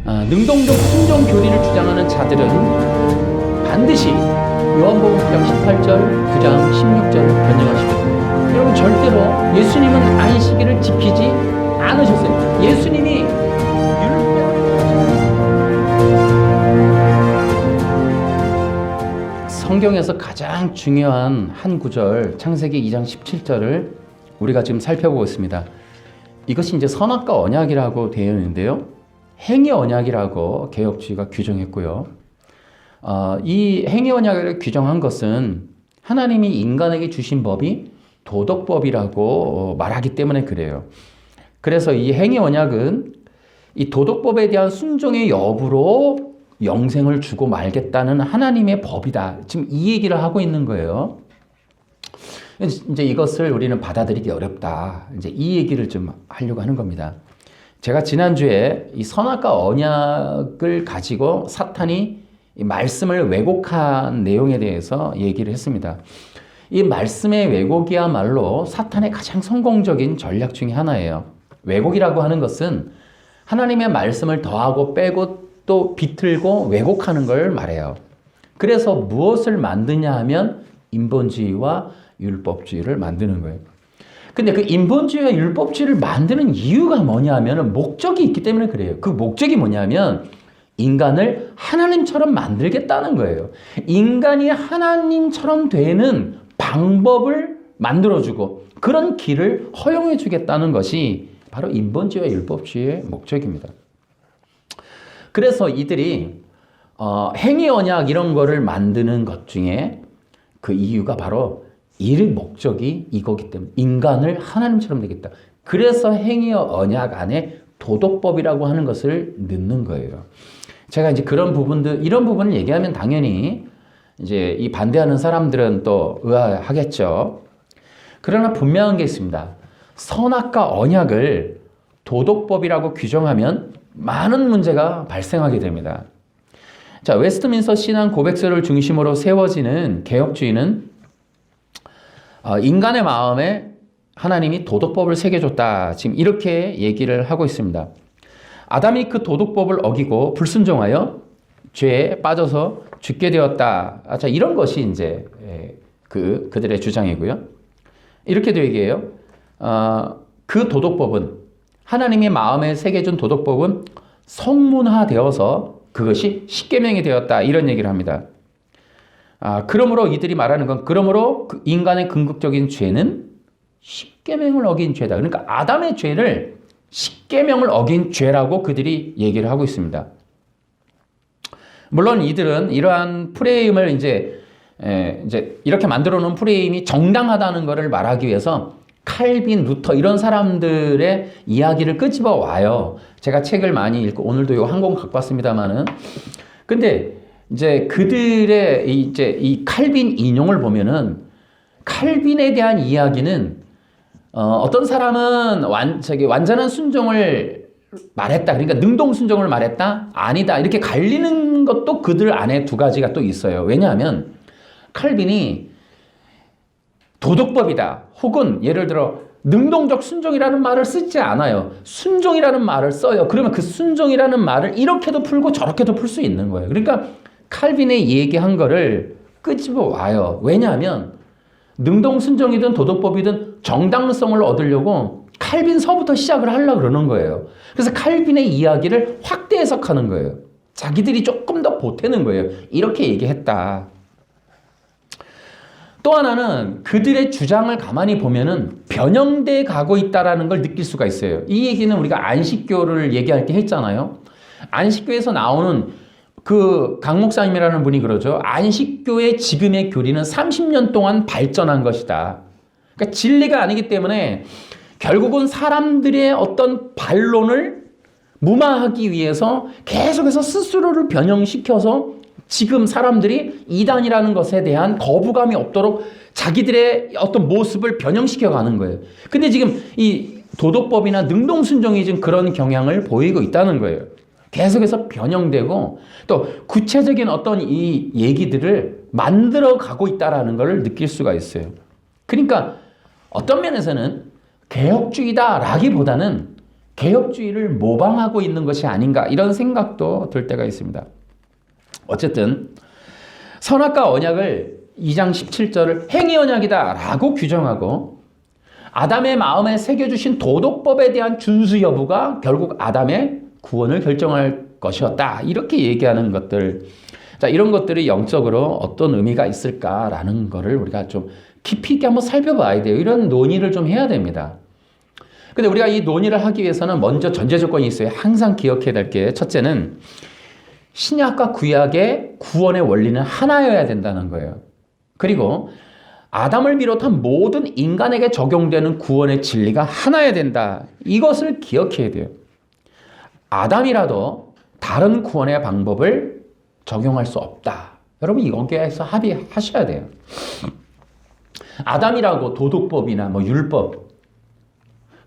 능동적 순종 교리를 주장하는 자들은 반드시 요한복음 9장 18절, 9장 16절을 변증하십니다. 여러분, 절대로 예수님은 안식일을 지키지 않으셨어요. 예수님이 성경에서 가장 중요한 한 구절, 창세기 2장 17절을 우리가 지금 살펴보고 있습니다. 이것이 이제 선악과 언약이라고 되어 있는데요. 행위 언약이라고 개혁주의가 규정했고요. 이 행위 언약을 규정한 것은 하나님이 인간에게 주신 법이 도덕법이라고 말하기 때문에 그래요. 그래서 이 행위 언약은 이 도덕법에 대한 순종의 여부로 영생을 주고 말겠다는 하나님의 법이다. 지금 이 얘기를 하고 있는 거예요. 이제 이것을 우리는 받아들이기 어렵다. 이제 이 얘기를 좀 하려고 하는 겁니다. 제가 지난주에 이 선악과 언약을 가지고 사탄이 이 말씀을 왜곡한 내용에 대해서 얘기를 했습니다. 이 말씀의 왜곡이야말로 사탄의 가장 성공적인 전략 중에 하나예요. 왜곡이라고 하는 것은 하나님의 말씀을 더하고 빼고 또 비틀고 왜곡하는 걸 말해요. 그래서 무엇을 만드냐 하면 인본주의와 율법주의를 만드는 거예요. 근데 그 인본주의와 율법주의를 만드는 이유가 뭐냐 하면 목적이 있기 때문에 그래요. 그 목적이 뭐냐면 인간을 하나님처럼 만들겠다는 거예요. 인간이 하나님처럼 되는 방법을 만들어주고 그런 길을 허용해 주겠다는 것이 바로 인본주의와 율법주의의 목적입니다. 그래서 이들이 행위 언약 이런 거를 만드는 것 중에 그 이유가 바로 이 목적이 이거기 때문에 인간을 하나님처럼 되겠다. 그래서 행위 언약 안에 도덕법이라고 하는 것을 넣는 거예요. 제가 이제 그런 부분들, 이런 부분을 얘기하면 당연히 이제 이 반대하는 사람들은 또 의아하겠죠. 그러나 분명한 게 있습니다. 선악과 언약을 도덕법이라고 규정하면 많은 문제가 발생하게 됩니다. 자, 웨스트민스터 신앙 고백서를 중심으로 세워지는 개혁주의는 인간의 마음에 하나님이 도덕법을 새겨줬다. 지금 이렇게 얘기를 하고 있습니다. 아담이 그 도덕법을 어기고 불순종하여 죄에 빠져서 죽게 되었다. 자, 이런 것이 이제 그들의 주장이고요. 이렇게도 얘기해요. 그 도덕법은 하나님의 마음에 새겨준 도덕법은 성문화되어서 그것이 십계명이 되었다. 이런 얘기를 합니다. 그러므로 이들이 말하는 건 그러므로 그 인간의 궁극적인 죄는 십계명을 어긴 죄다. 그러니까 아담의 죄를 십계명을 어긴 죄라고 그들이 얘기를 하고 있습니다. 물론 이들은 이러한 프레임을 이제 이렇게 만들어 놓은 프레임이 정당하다는 것을 말하기 위해서 칼빈, 루터 이런 사람들의 이야기를 끄집어 와요. 제가 책을 많이 읽고 오늘도 한 권 갖고 왔습니다만은. 근데 이제 그들의 이 칼빈 인용을 보면은 칼빈에 대한 이야기는 어떤 사람은 완전한 순종을 말했다. 그러니까 능동 순종을 말했다. 아니다. 이렇게 갈리는 것도 그들 안에 두 가지가 또 있어요. 왜냐하면 칼빈이 도덕법이다. 혹은 예를 들어 능동적 순종이라는 말을 쓰지 않아요. 순종이라는 말을 써요. 그러면 그 순종이라는 말을 이렇게도 풀고 저렇게도 풀 수 있는 거예요. 그러니까 칼빈의 얘기한 거를 끄집어 와요. 왜냐하면 능동 순종이든 도덕법이든 정당성을 얻으려고 칼빈서부터 시작을 하려고 그러는 거예요. 그래서 칼빈의 이야기를 확대 해석하는 거예요. 자기들이 조금 더 보태는 거예요. 이렇게 얘기했다. 또 하나는 그들의 주장을 가만히 보면은 변형돼 가고 있다라는 걸 느낄 수가 있어요. 이 얘기는 우리가 안식교를 얘기할 때 했잖아요. 안식교에서 나오는 그 강 목사님이라는 분이 그러죠. 안식교의 지금의 교리는 30년 동안 발전한 것이다. 그러니까 진리가 아니기 때문에 결국은 사람들의 어떤 반론을 무마하기 위해서 계속해서 스스로를 변형시켜서 지금 사람들이 이단이라는 것에 대한 거부감이 없도록 자기들의 어떤 모습을 변형시켜 가는 거예요. 근데 지금 이 도덕법이나 능동순종이 지금 그런 경향을 보이고 있다는 거예요. 계속해서 변형되고 또 구체적인 어떤 이 얘기들을 만들어 가고 있다는 걸 느낄 수가 있어요. 그러니까 어떤 면에서는 개혁주의다라기보다는 개혁주의를 모방하고 있는 것이 아닌가 이런 생각도 들 때가 있습니다. 어쨌든 선악과 언약을 2장 17절을 행위 언약이다 라고 규정하고 아담의 마음에 새겨주신 도덕법에 대한 준수 여부가 결국 아담의 구원을 결정할 것이었다 이렇게 얘기하는 것들, 자, 이런 것들이 영적으로 어떤 의미가 있을까라는 거를 우리가 좀 깊이 있게 한번 살펴봐야 돼요. 이런 논의를 좀 해야 됩니다. 근데 우리가 이 논의를 하기 위해서는 먼저 전제 조건이 있어요. 항상 기억해야 될 게, 첫째는 신약과 구약의 구원의 원리는 하나여야 된다는 거예요. 그리고 아담을 비롯한 모든 인간에게 적용되는 구원의 진리가 하나여야 된다. 이것을 기억해야 돼요. 아담이라도 다른 구원의 방법을 적용할 수 없다. 여러분 이거에서 합의하셔야 돼요. 아담이라고 도덕법이나 뭐 율법,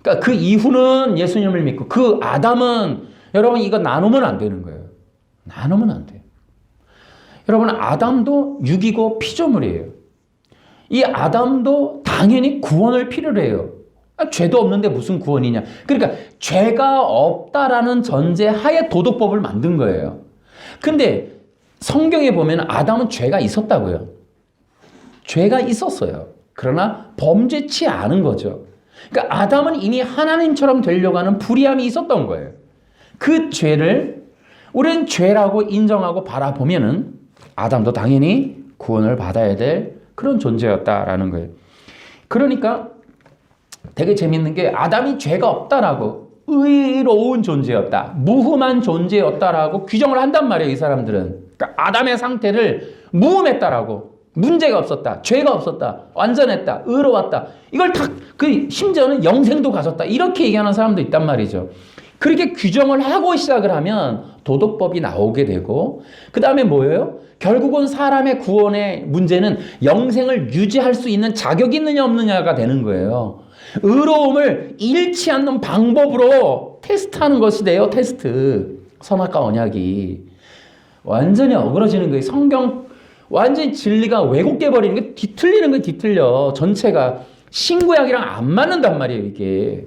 그러니까 그 이후는 예수님을 믿고 그 아담은 여러분 이거 나누면 안 되는 거예요. 나누면 안 돼요. 여러분 아담도 육이고 피조물이에요. 이 아담도 당연히 구원을 필요로 해요. 죄도 없는데 무슨 구원이냐. 그러니까 죄가 없다라는 전제 하에 도덕법을 만든 거예요. 근데 성경에 보면 아담은 죄가 있었다고요. 죄가 있었어요. 그러나 범죄치 않은 거죠. 그러니까 아담은 이미 하나님처럼 되려고 하는 불의함이 있었던 거예요. 그 죄를 우리는 죄라고 인정하고 바라보면은 아담도 당연히 구원을 받아야 될 그런 존재였다라는 거예요. 그러니까 되게 재밌는 게 아담이 죄가 없다라고 의로운 존재였다, 무흠한 존재였다라고 규정을 한단 말이에요. 이 사람들은. 그러니까 아담의 상태를 무흠했다라고, 문제가 없었다, 죄가 없었다, 완전했다, 의로웠다, 이걸 다 심지어는 영생도 가졌다 이렇게 얘기하는 사람도 있단 말이죠. 그렇게 규정을 하고 시작을 하면 도덕법이 나오게 되고, 그 다음에 뭐예요? 결국은 사람의 구원의 문제는 영생을 유지할 수 있는 자격이 있느냐 없느냐가 되는 거예요. 의로움을 잃지 않는 방법으로 테스트하는 것이 돼요. 테스트. 선악과 언약이 완전히 어그러지는 거예요. 성경 완전히 진리가 왜곡돼 버리는 게, 뒤틀리는 게 뒤틀려. 전체가 신구약이랑 안 맞는단 말이에요, 이게.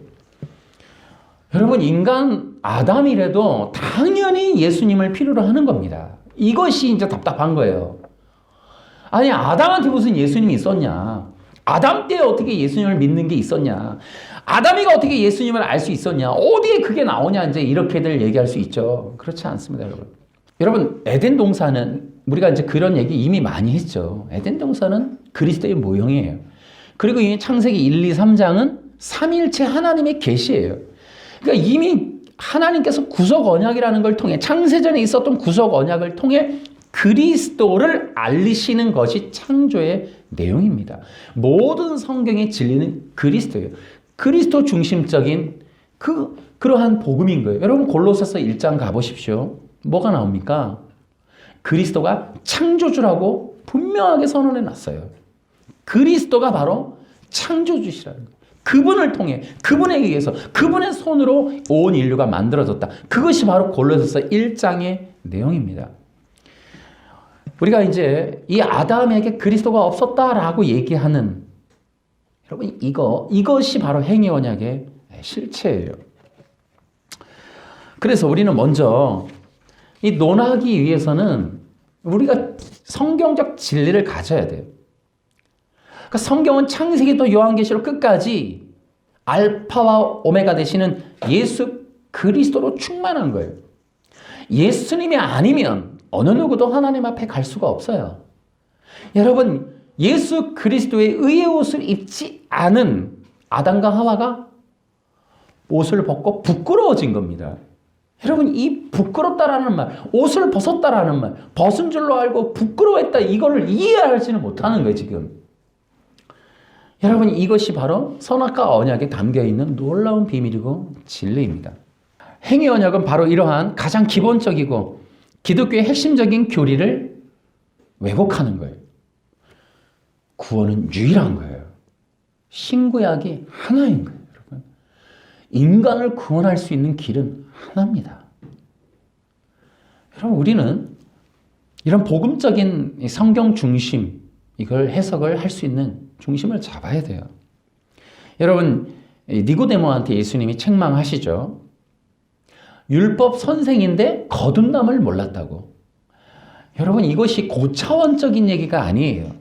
여러분 인간 아담이라도 당연히 예수님을 필요로 하는 겁니다. 이것이 이제 답답한 거예요. 아니 아담한테 무슨 예수님이 있었냐? 아담 때 어떻게 예수님을 믿는 게 있었냐? 아담이가 어떻게 예수님을 알 수 있었냐? 어디에 그게 나오냐? 이제 이렇게들 얘기할 수 있죠. 그렇지 않습니다, 여러분. 여러분 에덴 동산은 우리가 이제 그런 얘기 이미 많이 했죠. 에덴 동산은 그리스도의 모형이에요. 그리고 이 창세기 1, 2, 3장은 삼위일체 하나님의 계시예요. 그러니까 이미 하나님께서 구속 언약이라는 걸 통해, 창세전에 있었던 구속 언약을 통해 그리스도를 알리시는 것이 창조의 내용입니다. 모든 성경의 진리는 그리스도예요. 그리스도 중심적인 그러한 복음인 거예요. 여러분 골로새서 1장 가보십시오. 뭐가 나옵니까? 그리스도가 창조주라고 분명하게 선언해 놨어요. 그리스도가 바로 창조주시라는 거예요. 그분을 통해, 그분에 의해서, 그분의 손으로 온 인류가 만들어졌다. 그것이 바로 골로새서 1장의 내용입니다. 우리가 이제 이 아담에게 그리스도가 없었다라고 얘기하는, 여러분 이것이 바로 행위 언약의 실체예요. 그래서 우리는 먼저 이 논하기 위해서는 우리가 성경적 진리를 가져야 돼요. 그러니까 성경은 창세기부터 요한계시록 끝까지 알파와 오메가 되시는 예수 그리스도로 충만한 거예요. 예수님이 아니면 어느 누구도 하나님 앞에 갈 수가 없어요. 여러분 예수 그리스도의 의의 옷을 입지 않은 아담과 하와가 옷을 벗고 부끄러워진 겁니다. 여러분 이 부끄럽다라는 말, 옷을 벗었다라는 말, 벗은 줄로 알고 부끄러워했다, 이거를 이해하지는 못하는 거예요 지금. 여러분 이것이 바로 선악과 언약에 담겨있는 놀라운 비밀이고 진리입니다. 행위 언약은 바로 이러한 가장 기본적이고 기독교의 핵심적인 교리를 왜곡하는 거예요. 구원은 유일한 거예요. 신구약이 하나인 거예요. 여러분. 인간을 구원할 수 있는 길은 하나입니다. 여러분 우리는 이런 복음적인 성경 중심, 이걸 해석을 할 수 있는 중심을 잡아야 돼요. 여러분 니고데모한테 예수님이 책망하시죠. 율법 선생인데 거듭남을 몰랐다고. 여러분, 이것이 고차원적인 얘기가 아니에요.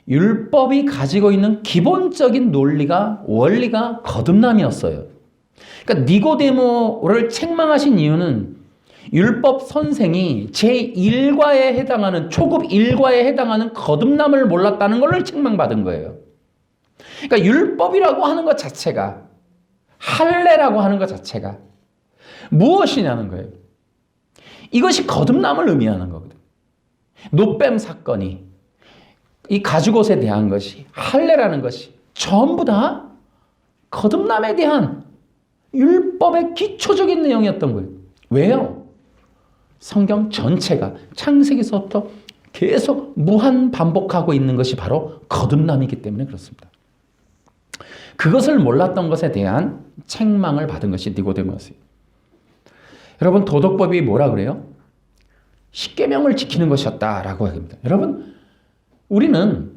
율법이 가지고 있는 기본적인 논리가, 원리가 거듭남이었어요. 그러니까 니고데모를 책망하신 이유는 율법 선생이 제1과에 해당하는, 초급 1과에 해당하는 거듭남을 몰랐다는 걸 책망받은 거예요. 그러니까 율법이라고 하는 것 자체가, 할례라고 하는 것 자체가 무엇이냐는 거예요. 이것이 거듭남을 의미하는 거거든요. 노뱀 사건이, 이 가죽옷에 대한 것이, 할례라는 것이 전부 다 거듭남에 대한 율법의 기초적인 내용이었던 거예요. 왜요? 성경 전체가 창세기서부터 계속 무한 반복하고 있는 것이 바로 거듭남이기 때문에 그렇습니다. 그것을 몰랐던 것에 대한 책망을 받은 것이 니고데모였어요. 여러분, 도덕법이 뭐라 그래요? 십계명을 지키는 것이었다라고 합니다. 여러분, 우리는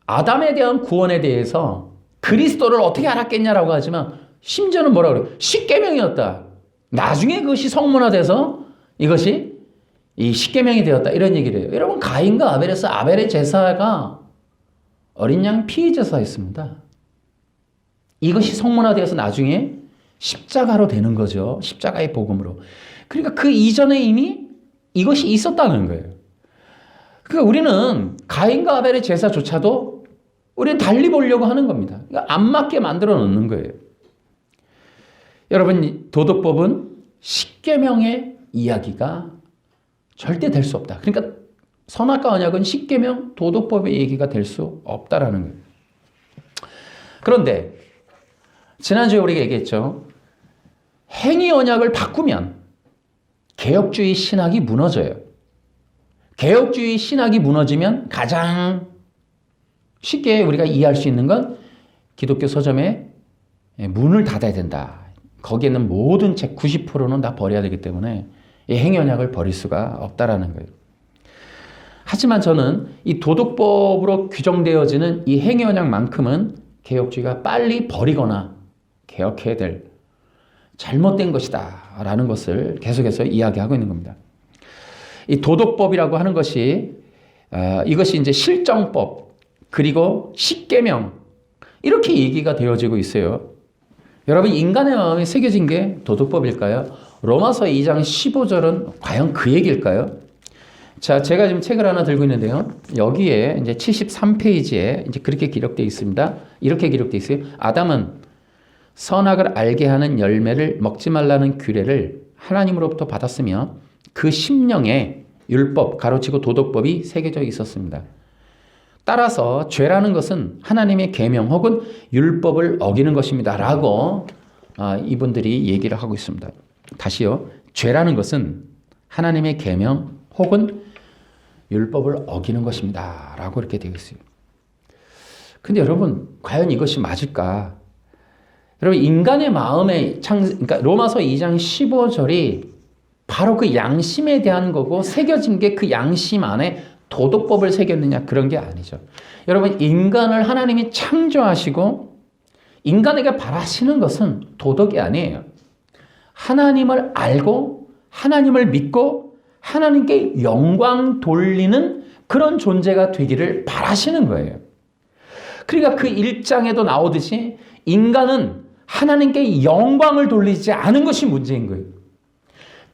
아담에 대한 구원에 대해서 그리스도를 어떻게 알았겠냐라고 하지만 심지어는 뭐라 그래요? 십계명이었다. 나중에 그것이 성문화돼서 이것이 이 십계명이 되었다. 이런 얘기를 해요. 여러분, 가인과 아벨에서 아벨의 제사가 어린 양 피의 제사였습니다. 이것이 성문화되어서 나중에 십자가로 되는 거죠. 십자가의 복음으로. 그러니까 그 이전에 이미 이것이 있었다는 거예요. 그러니까 우리는 가인과 아벨의 제사조차도 우리는 달리 보려고 하는 겁니다. 그러니까 안 맞게 만들어 놓는 거예요. 여러분, 도덕법은 십계명의 이야기가 절대 될 수 없다. 그러니까 선악과 언약은 십계명, 도덕법의 얘기가 될 수 없다라는 거예요. 그런데 지난주에 우리가 얘기했죠. 행위 언약을 바꾸면 개혁주의 신학이 무너져요. 개혁주의 신학이 무너지면 가장 쉽게 우리가 이해할 수 있는 건 기독교 서점에 문을 닫아야 된다. 거기에는 모든 책 90%는 다 버려야 되기 때문에 이 행위 언약을 버릴 수가 없다라는 거예요. 하지만 저는 이 도덕법으로 규정되어지는 이 행위 언약만큼은 개혁주의가 빨리 버리거나 개혁해야 될 잘못된 것이다 라는 것을 계속해서 이야기하고 있는 겁니다. 이 도덕법이라고 하는 것이 이것이 이제 실정법 그리고 십계명 이렇게 얘기가 되어지고 있어요. 여러분, 인간의 마음에 새겨진 게 도덕법일까요? 로마서 2장 15절은 과연 그 얘기일까요? 자, 제가 지금 책을 하나 들고 있는데요. 여기에 이제 73페이지에 이제 그렇게 기록되어 있습니다. 이렇게 기록되어 있어요. 아담은 선악을 알게 하는 열매를 먹지 말라는 규례를 하나님으로부터 받았으며 그 심령에 율법, 가로치고 도덕법이 새겨져 있었습니다. 따라서 죄라는 것은 하나님의 계명 혹은 율법을 어기는 것입니다. 라고 이분들이 얘기를 하고 있습니다. 다시요. 죄라는 것은 하나님의 계명 혹은 율법을 어기는 것입니다. 라고 이렇게 되어 있어요. 근데 여러분, 과연 이것이 맞을까? 여러분, 인간의 마음에 그러니까 로마서 2장 15절이 바로 그 양심에 대한 거고 새겨진 게 그 양심 안에 도덕법을 새겼느냐 그런 게 아니죠. 여러분, 인간을 하나님이 창조하시고 인간에게 바라시는 것은 도덕이 아니에요. 하나님을 알고 하나님을 믿고 하나님께 영광 돌리는 그런 존재가 되기를 바라시는 거예요. 그러니까 그 1장에도 나오듯이 인간은 하나님께 영광을 돌리지 않은 것이 문제인 거예요.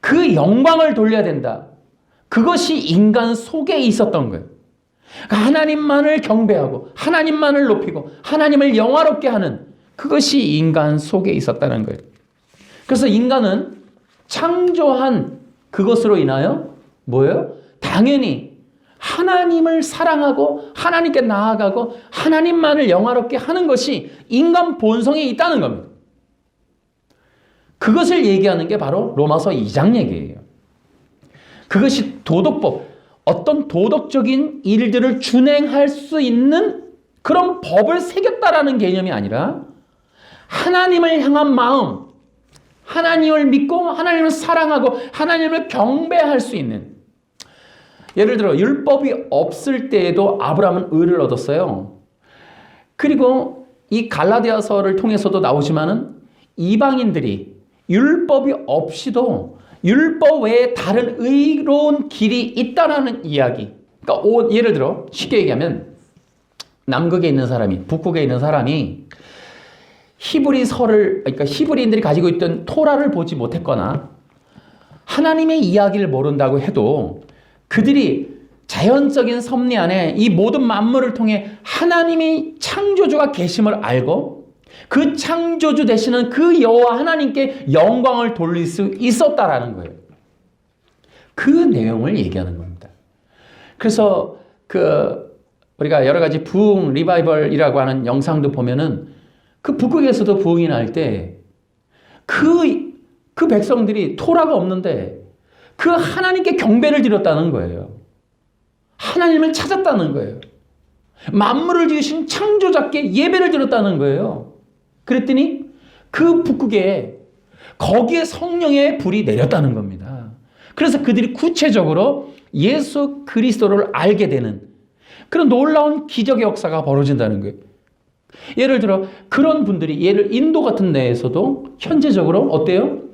그 영광을 돌려야 된다. 그것이 인간 속에 있었던 거예요. 하나님만을 경배하고 하나님만을 높이고 하나님을 영화롭게 하는 그것이 인간 속에 있었다는 거예요. 그래서 인간은 창조한 그것으로 인하여 뭐예요? 당연히 하나님을 사랑하고 하나님께 나아가고 하나님만을 영화롭게 하는 것이 인간 본성에 있다는 겁니다. 그것을 얘기하는 게 바로 로마서 2장 얘기예요. 그것이 도덕법, 어떤 도덕적인 일들을 준행할 수 있는 그런 법을 새겼다라는 개념이 아니라 하나님을 향한 마음, 하나님을 믿고 하나님을 사랑하고 하나님을 경배할 수 있는, 예를 들어 율법이 없을 때에도 아브라함은 의를 얻었어요. 그리고 이 갈라디아서를 통해서도 나오지만은 이방인들이 율법이 없이도 율법 외에 다른 의로운 길이 있다라는 이야기. 그러니까 예를 들어 쉽게 얘기하면 남극에 있는 사람이, 북극에 있는 사람이 그러니까 히브리인들이 가지고 있던 토라를 보지 못했거나 하나님의 이야기를 모른다고 해도 그들이 자연적인 섭리 안에 이 모든 만물을 통해 하나님의 창조주가 계심을 알고 그 창조주 되시는 그 여호와 하나님께 영광을 돌릴 수 있었다라는 거예요. 그 내용을 얘기하는 겁니다. 그래서 우리가 여러 가지 부흥 리바이벌이라고 하는 영상도 보면은 그 북극에서도 부흥이 날 때 그 백성들이 토라가 없는데 그 하나님께 경배를 드렸다는 거예요. 하나님을 찾았다는 거예요. 만물을 지으신 창조자께 예배를 드렸다는 거예요. 그랬더니 그 북극에 거기에 성령의 불이 내렸다는 겁니다. 그래서 그들이 구체적으로 예수 그리스도를 알게 되는 그런 놀라운 기적의 역사가 벌어진다는 거예요. 예를 들어 그런 분들이 인도 같은 데에서도 현재적으로 어때요?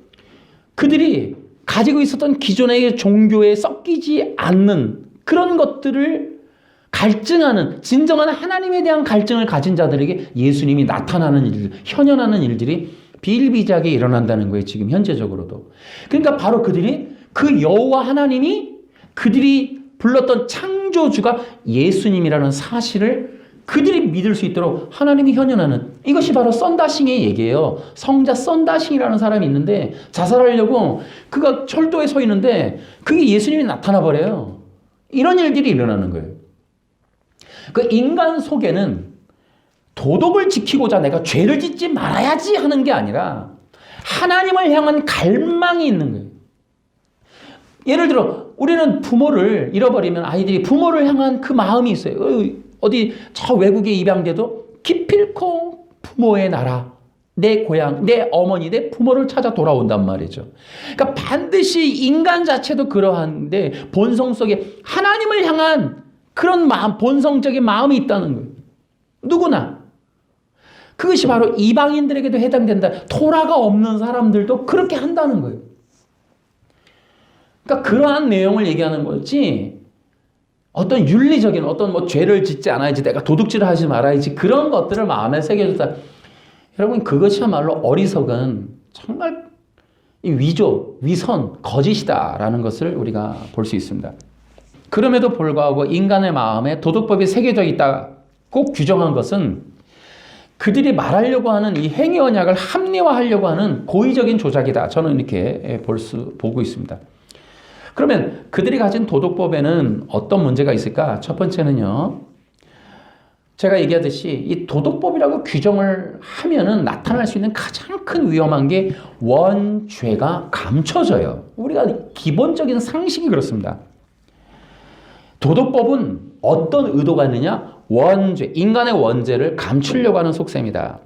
그들이 가지고 있었던 기존의 종교에 섞이지 않는 그런 것들을 갈증하는 진정한 하나님에 대한 갈증을 가진 자들에게 예수님이 나타나는 일들, 현현하는 일들이 비일비재하게 일어난다는 거예요. 지금 현재적으로도. 그러니까 바로 그들이 그 여호와 하나님이 그들이 불렀던 창조주가 예수님이라는 사실을 그들이 믿을 수 있도록 하나님이 현현하는 이것이 바로 썬다싱의 얘기예요. 성자 썬다싱이라는 사람이 있는데 자살하려고 그가 철도에 서 있는데 그게 예수님이 나타나 버려요. 이런 일들이 일어나는 거예요. 그 인간 속에는 도덕을 지키고자 내가 죄를 짓지 말아야지 하는 게 아니라 하나님을 향한 갈망이 있는 거예요. 예를 들어 우리는 부모를 잃어버리면 아이들이 부모를 향한 그 마음이 있어요. 어디 저 외국에 입양돼도 기필코 부모의 나라, 내 고향, 내 어머니, 내 부모를 찾아 돌아온단 말이죠. 그러니까 반드시 인간 자체도 그러한데 본성 속에 하나님을 향한 그런 마음, 본성적인 마음이 있다는 거예요. 누구나. 그것이 바로 이방인들에게도 해당된다. 토라가 없는 사람들도 그렇게 한다는 거예요. 그러니까 그러한 내용을 얘기하는 거지 어떤 윤리적인 어떤 죄를 짓지 않아야지 내가 도둑질을 하지 말아야지 그런 것들을 마음에 새겨줬다. 여러분 그것이야말로 어리석은 정말 위조, 위선, 거짓이다라는 것을 우리가 볼 수 있습니다. 그럼에도 불구하고 인간의 마음에 도덕법이 새겨져 있다고 규정한 것은 그들이 말하려고 하는 이 행위 언약을 합리화하려고 하는 고의적인 조작이다. 저는 이렇게 보고 있습니다. 그러면 그들이 가진 도덕법에는 어떤 문제가 있을까? 첫 번째는요. 제가 얘기하듯이 이 도덕법이라고 규정을 하면은 나타날 수 있는 가장 큰 위험한 게 원죄가 감춰져요. 우리가 기본적인 상식이 그렇습니다. 도덕법은 어떤 의도가 있느냐? 원죄, 인간의 원죄를 감추려고 하는 속셈이다.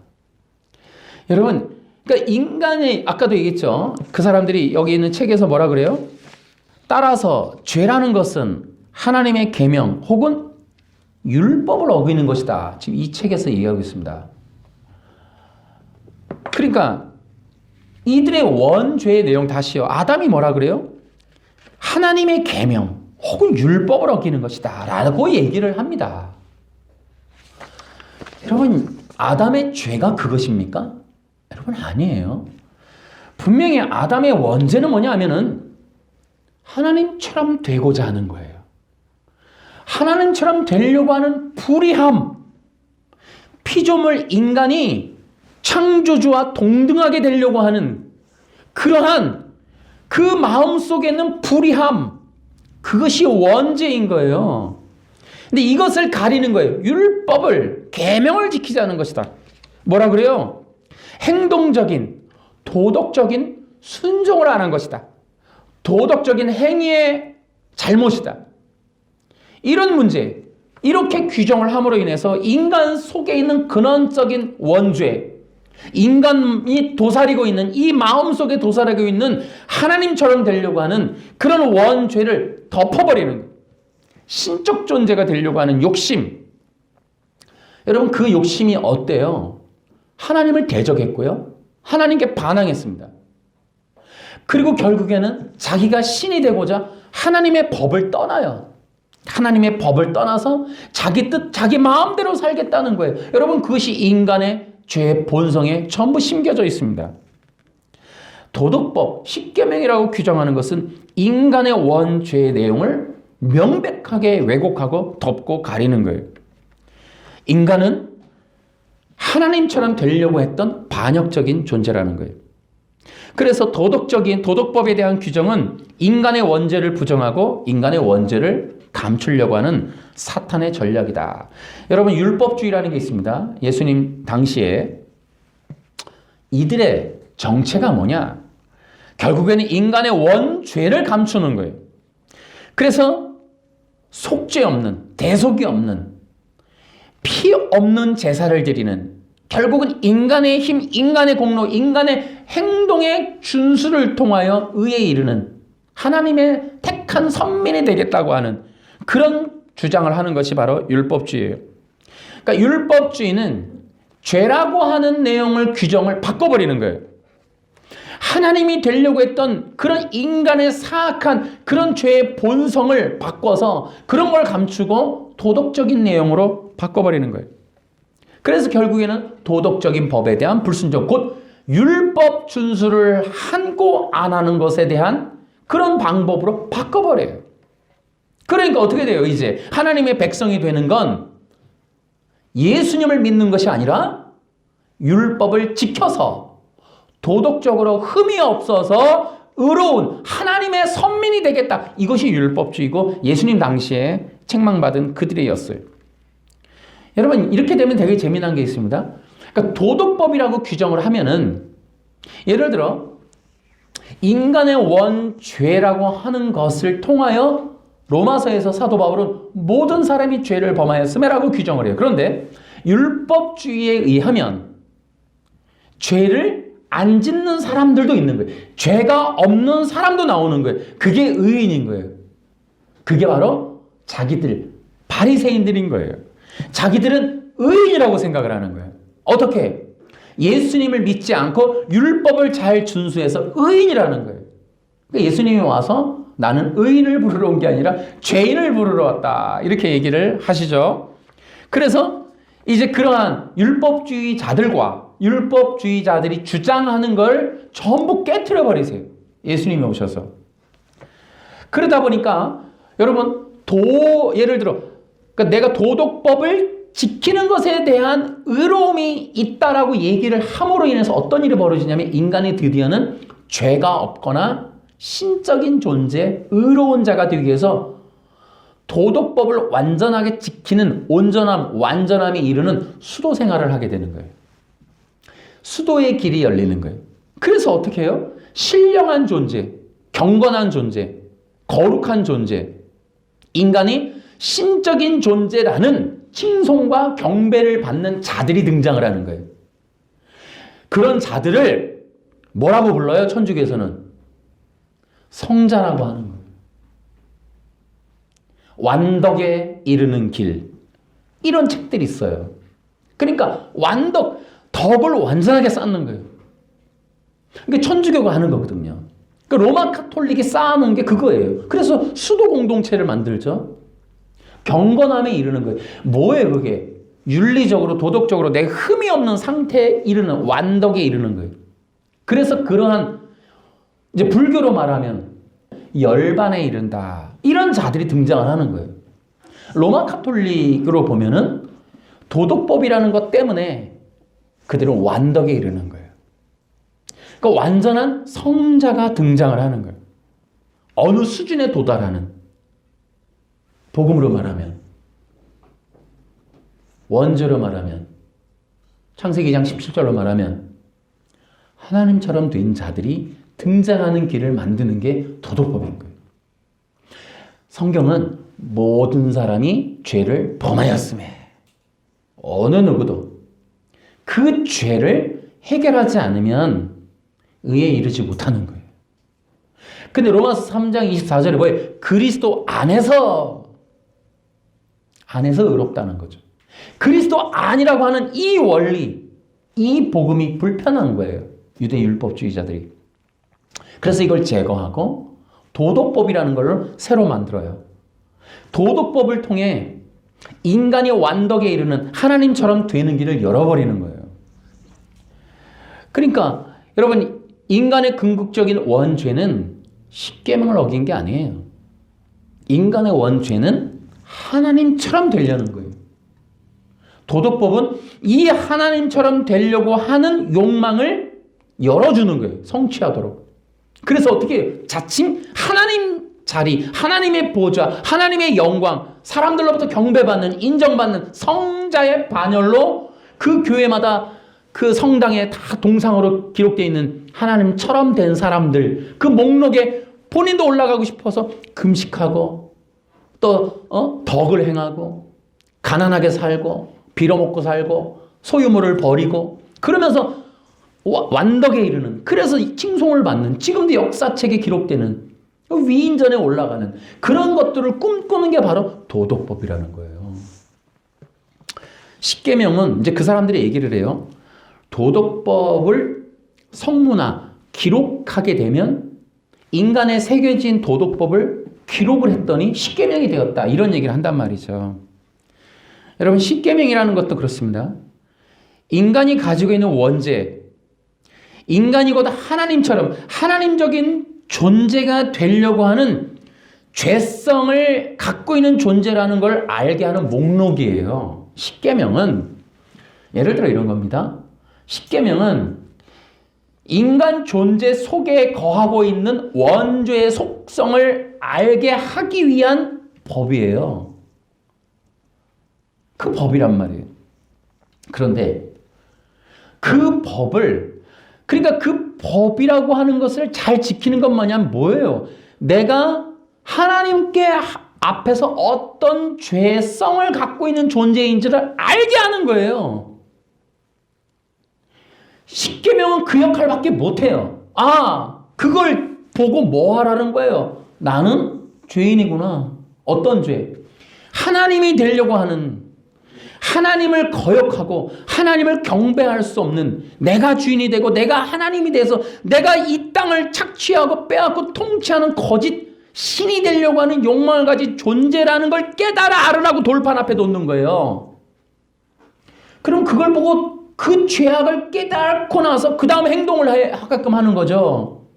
여러분, 그러니까 인간의 아까도 얘기했죠. 그 사람들이 여기 있는 책에서 뭐라 그래요? 따라서 죄라는 것은 하나님의 계명 혹은 율법을 어기는 것이다. 지금 이 책에서 얘기하고 있습니다. 그러니까 이들의 원죄의 내용 다시요. 아담이 뭐라 그래요? 하나님의 계명 혹은 율법을 어기는 것이다 라고 얘기를 합니다. 여러분 아담의 죄가 그것입니까? 여러분 아니에요. 분명히 아담의 원죄는 뭐냐 하면은 하나님처럼 되고자 하는 거예요. 하나님처럼 되려고 하는 불의함, 피조물 인간이 창조주와 동등하게 되려고 하는 그러한 그 마음속에 있는 불의함, 그것이 원죄인 거예요. 근데 이것을 가리는 거예요. 율법을, 계명을 지키자는 것이다. 뭐라 그래요? 행동적인, 도덕적인 순종을 안 한 것이다. 도덕적인 행위의 잘못이다. 이런 문제, 이렇게 규정을 함으로 인해서 인간 속에 있는 근원적인 원죄, 인간이 도사리고 있는 이 마음속에 도사리고 있는 하나님처럼 되려고 하는 그런 원죄를 덮어버리는 신적 존재가 되려고 하는 욕심. 여러분 그 욕심이 어때요? 하나님을 대적했고요. 하나님께 반항했습니다. 그리고 결국에는 자기가 신이 되고자 하나님의 법을 떠나요. 하나님의 법을 떠나서 자기 뜻, 자기 마음대로 살겠다는 거예요. 여러분, 그것이 인간의 죄의 본성에 전부 심겨져 있습니다. 도덕법, 십계명이라고 규정하는 것은 인간의 원죄의 내용을 명백하게 왜곡하고 덮고 가리는 거예요. 인간은 하나님처럼 되려고 했던 반역적인 존재라는 거예요. 그래서 도덕법에 대한 규정은 인간의 원죄를 부정하고 인간의 원죄를 감추려고 하는 사탄의 전략이다. 여러분, 율법주의라는 게 있습니다. 예수님 당시에 이들의 정체가 뭐냐? 결국에는 인간의 원죄를 감추는 거예요. 그래서 속죄 없는, 대속이 없는, 피 없는 제사를 드리는, 결국은 인간의 힘, 인간의 공로, 인간의 행동의 준수를 통하여 의에 이르는 하나님의 택한 선민이 되겠다고 하는 그런 주장을 하는 것이 바로 율법주의예요. 그러니까 율법주의는 죄라고 하는 내용을 규정을 바꿔버리는 거예요. 하나님이 되려고 했던 그런 인간의 사악한 그런 죄의 본성을 바꿔서 그런 걸 감추고 도덕적인 내용으로 바꿔버리는 거예요. 그래서 결국에는 도덕적인 법에 대한 불순종, 곧 율법 준수를 하고 안 하는 것에 대한 그런 방법으로 바꿔버려요. 그러니까 어떻게 돼요? 이제 하나님의 백성이 되는 건 예수님을 믿는 것이 아니라 율법을 지켜서 도덕적으로 흠이 없어서 의로운 하나님의 선민이 되겠다. 이것이 율법주의고 예수님 당시에 책망받은 그들이었어요. 여러분, 이렇게 되면 되게 재미난 게 있습니다. 그러니까 도덕법이라고 규정을 하면은 예를 들어 인간의 원죄라고 하는 것을 통하여 로마서에서 사도 바울은 모든 사람이 죄를 범하였음이라고 규정을 해요. 그런데 율법주의에 의하면 죄를 안 짓는 사람들도 있는 거예요. 죄가 없는 사람도 나오는 거예요. 그게 의인인 거예요. 그게 바로 자기들, 바리새인들인 거예요. 자기들은 의인이라고 생각을 하는 거예요. 어떻게? 예수님을 믿지 않고 율법을 잘 준수해서 의인이라는 거예요. 그러니까 예수님이 와서 나는 의인을 부르러 온 게 아니라 죄인을 부르러 왔다. 이렇게 얘기를 하시죠. 그래서 이제 그러한 율법주의자들과 율법주의자들이 주장하는 걸 전부 깨트려 버리세요. 예수님이 오셔서. 그러다 보니까 여러분, 예를 들어 그러니까 내가 도덕법을 지키는 것에 대한 의로움이 있다라고 얘기를 함으로 인해서 어떤 일이 벌어지냐면 인간이 드디어는 죄가 없거나 신적인 존재, 의로운 자가 되기 위해서 도덕법을 완전하게 지키는 온전함, 완전함에 이르는 수도 생활을 하게 되는 거예요. 수도의 길이 열리는 거예요. 그래서 어떻게 해요? 신령한 존재, 경건한 존재, 거룩한 존재, 인간이 신적인 존재라는 칭송과 경배를 받는 자들이 등장을 하는 거예요. 그런 자들을 뭐라고 불러요? 천주교에서는 성자라고 하는 거예요. 완덕에 이르는 길, 이런 책들이 있어요. 그러니까 덕을 완전하게 쌓는 거예요. 그게 천주교가 하는 거거든요. 그러니까 로마 카톨릭이 쌓아놓은 게 그거예요. 그래서 수도 공동체를 만들죠. 경건함에 이르는 거예요. 뭐예요, 그게? 윤리적으로, 도덕적으로 내 흠이 없는 상태에 이르는, 완덕에 이르는 거예요. 그래서 그러한, 이제 불교로 말하면 열반에 이른다. 이런 자들이 등장을 하는 거예요. 로마 카톨릭으로 보면은 도덕법이라는 것 때문에 그들은 완덕에 이르는 거예요. 그러니까 완전한 성자가 등장을 하는 거예요. 어느 수준에 도달하는, 복음으로 말하면, 원죄로 말하면, 창세기 2장 17절로 말하면 하나님처럼 된 자들이 등장하는 길을 만드는 게 도덕법인 거예요. 성경은 모든 사람이 죄를 범하였음에 어느 누구도 그 죄를 해결하지 않으면 의에 이르지 못하는 거예요. 근데 로마서 3장 24절에 뭐예요? 그리스도 안에서 의롭다는 거죠. 그리스도 아니라고 하는 이 원리, 이 복음이 불편한 거예요. 유대 율법주의자들이. 그래서 이걸 제거하고 도덕법이라는 걸 새로 만들어요. 도덕법을 통해 인간이 완덕에 이르는 하나님처럼 되는 길을 열어버리는 거예요. 그러니까 여러분, 인간의 궁극적인 원죄는 십계명을 어긴 게 아니에요. 인간의 원죄는 하나님처럼 되려는 거예요. 도덕법은 이 하나님처럼 되려고 하는 욕망을 열어주는 거예요. 성취하도록. 그래서 어떻게 자칭 하나님 자리, 하나님의 보좌, 하나님의 영광, 사람들로부터 경배받는, 인정받는 성자의 반열로 그 교회마다 그 성당에 다 동상으로 기록되어 있는 하나님처럼 된 사람들, 그 목록에 본인도 올라가고 싶어서 금식하고 또 덕을 행하고 가난하게 살고 빌어먹고 살고 소유물을 버리고 그러면서 완덕에 이르는, 그래서 칭송을 받는, 지금도 역사책에 기록되는 위인전에 올라가는 그런 것들을 꿈꾸는 게 바로 도덕법이라는 거예요. 십계명은 이제 그 사람들이 얘기를 해요. 도덕법을 성문화, 기록하게 되면 인간의 새겨진 도덕법을 기록을 했더니 십계명이 되었다. 이런 얘기를 한단 말이죠. 여러분, 십계명이라는 것도 그렇습니다. 인간이 가지고 있는 원죄, 인간이 곧 하나님처럼 하나님적인 존재가 되려고 하는 죄성을 갖고 있는 존재라는 걸 알게 하는 목록이에요. 십계명은 예를 들어 이런 겁니다. 십계명은 인간 존재 속에 거하고 있는 원죄의 속성을 알게 하기 위한 법이에요. 그 법이란 말이에요. 그런데 그 법을, 그러니까 그 법이라고 하는 것을 잘 지키는 것마냥 뭐예요? 내가 하나님께 앞에서 어떤 죄성을 갖고 있는 존재인지를 알게 하는 거예요. 십계명은 그 역할밖에 못해요. 그걸 보고 뭐 하라는 거예요? 나는 죄인이구나. 어떤 죄? 하나님이 되려고 하는, 하나님을 거역하고 하나님을 경배할 수 없는, 내가 주인이 되고 내가 하나님이 돼서 내가 이 땅을 착취하고 빼앗고 통치하는 거짓 신이 되려고 하는 욕망을 가진 존재라는 걸 깨달아 알으라고 돌판 앞에 놓는 거예요. 그럼 그걸 보고 그 죄악을 깨닫고 나서 그 다음 행동을 하게끔 하는 거죠.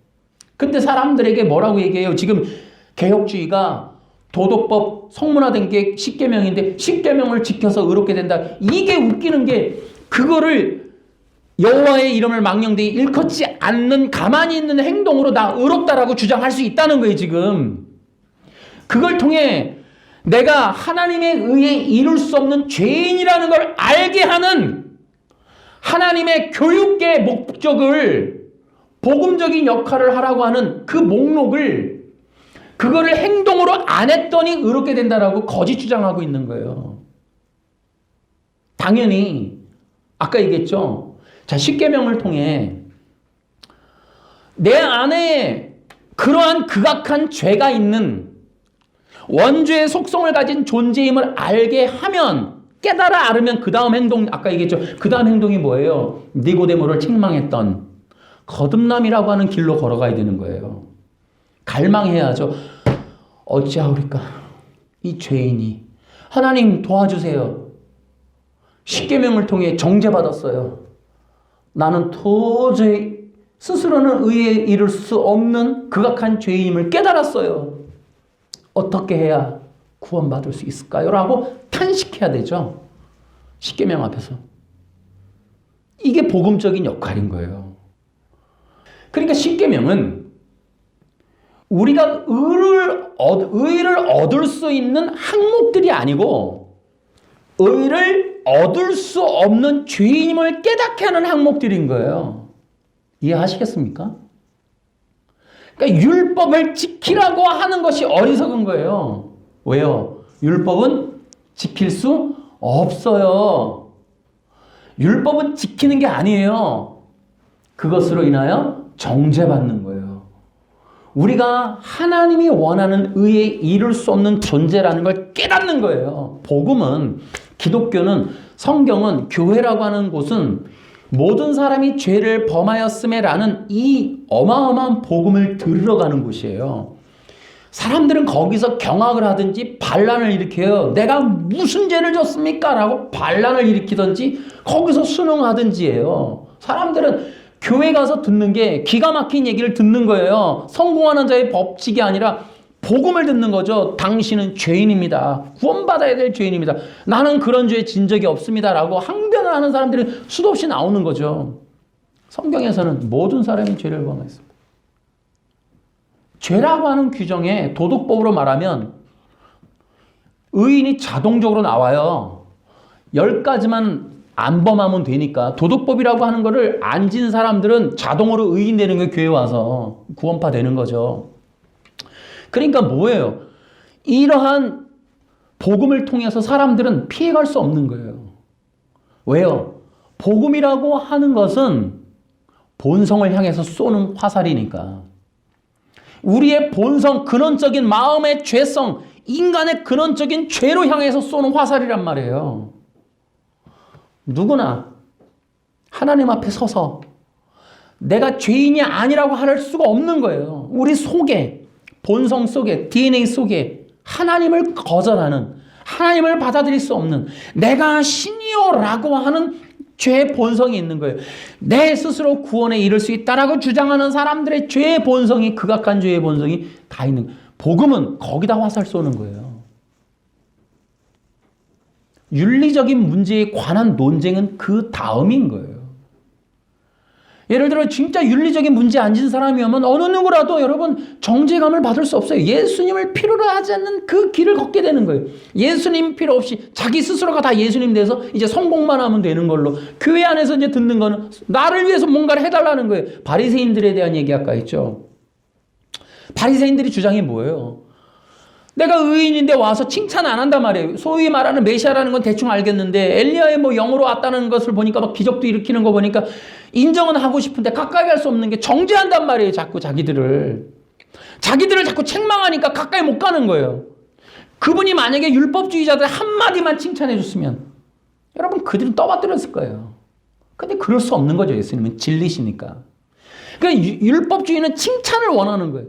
근데 사람들에게 뭐라고 얘기해요? 지금 개혁주의가 도덕법 성문화된 게 십계명인데 십계명을 지켜서 의롭게 된다. 이게 웃기는 게, 그거를 여호와의 이름을 망령되이 일컫지 않는 가만히 있는 행동으로 나 의롭다라고 주장할 수 있다는 거예요. 지금 그걸 통해 내가 하나님의 의에 이룰 수 없는 죄인이라는 걸 알게 하는 하나님의 교육의 목적을, 복음적인 역할을 하라고 하는 그 목록을, 그거를 행동으로 안 했더니 의롭게 된다라고 거짓 주장하고 있는 거예요. 당연히 아까 얘기했죠. 자, 십계명을 통해 내 안에 그러한 극악한 죄가 있는 원죄의 속성을 가진 존재임을 알게 하면, 깨달아 알으면 그 다음 행동, 아까 얘기했죠. 그 다음 행동이 뭐예요? 니고데모를 책망했던 거듭남이라고 하는 길로 걸어가야 되는 거예요. 갈망해야죠. 어찌하오리까 이 죄인이, 하나님 도와주세요. 십계명을 통해 정죄받았어요. 나는 도저히 스스로는 의에 이를 수 없는 극악한 죄인임을 깨달았어요. 어떻게 해야 구원받을 수 있을까요? 라고 탄식해야 되죠. 십계명 앞에서. 이게 복음적인 역할인 거예요. 그러니까 십계명은 우리가 의를 얻을 수 있는 항목들이 아니고 의를 얻을 수 없는 죄인임을 깨닫게 하는 항목들인 거예요. 이해하시겠습니까? 그러니까 율법을 지키라고 하는 것이 어리석은 거예요. 왜요? 율법은 지킬 수 없어요. 율법은 지키는 게 아니에요. 그것으로 인하여 정죄받는 거예요. 우리가 하나님이 원하는 의에 이룰 수 없는 존재라는 걸 깨닫는 거예요. 복음은, 기독교는, 성경은, 교회라고 하는 곳은 모든 사람이 죄를 범하였음에라는 이 어마어마한 복음을 들으러 가는 곳이에요. 사람들은 거기서 경악을 하든지 반란을 일으켜요. 내가 무슨 죄를 졌습니까? 라고 반란을 일으키든지 거기서 순응하든지 해요. 사람들은 교회 가서 듣는 게 기가 막힌 얘기를 듣는 거예요. 성공하는 자의 법칙이 아니라 복음을 듣는 거죠. 당신은 죄인입니다. 구원받아야 될 죄인입니다. 나는 그런 죄에 진 적이 없습니다. 라고 항변을 하는 사람들이 수도 없이 나오는 거죠. 성경에서는 모든 사람이 죄를 범했습니다. 죄라고 하는 규정에 도덕법으로 말하면 의인이 자동적으로 나와요. 10가지만 안 범하면 되니까 도덕법이라고 하는 거를 안 진 사람들은 자동으로 의인 되는 거예요. 교회 와서 구원파 되는 거죠. 그러니까 뭐예요? 이러한 복음을 통해서 사람들은 피해갈 수 없는 거예요. 왜요? 복음이라고 하는 것은 본성을 향해서 쏘는 화살이니까. 우리의 본성, 근원적인 마음의 죄성, 인간의 근원적인 죄로 향해서 쏘는 화살이란 말이에요. 누구나 하나님 앞에 서서 내가 죄인이 아니라고 할 수가 없는 거예요. 우리 속에, 본성 속에, DNA 속에 하나님을 거절하는, 하나님을 받아들일 수 없는 내가 신이요라고 하는 죄의 본성이 있는 거예요. 내 스스로 구원에 이를 수 있다라고 주장하는 사람들의 죄의 본성이, 극악한 죄의 본성이 다 있는 거예요. 복음은 거기다 화살 쏘는 거예요. 윤리적인 문제에 관한 논쟁은 그 다음인 거예요. 예를 들어 진짜 윤리적인 문제 안 진 사람이면 어느 누구라도 여러분 정죄감을 받을 수 없어요. 예수님을 필요로 하지 않는 그 길을 걷게 되는 거예요. 예수님 필요 없이 자기 스스로가 다 예수님 돼서 이제 성공만 하면 되는 걸로 교회 안에서 이제 듣는 거는 나를 위해서 뭔가를 해달라는 거예요. 바리새인들에 대한 얘기 아까 했죠. 바리새인들이 주장이 뭐예요? 내가 의인인데 와서 칭찬 안 한단 말이에요. 소위 말하는 메시아라는 건 대충 알겠는데 엘리야의 뭐 영으로 왔다는 것을 보니까 막 기적도 일으키는 거 보니까 인정은 하고 싶은데 가까이 갈 수 없는 게 정죄한단 말이에요. 자꾸 자기들을 자꾸 책망하니까 가까이 못 가는 거예요. 그분이 만약에 율법주의자들 한마디만 칭찬해 줬으면 여러분 그들은 떠받들었을 거예요. 근데 그럴 수 없는 거죠. 예수님은 진리시니까. 그러니까 율법주의는 칭찬을 원하는 거예요.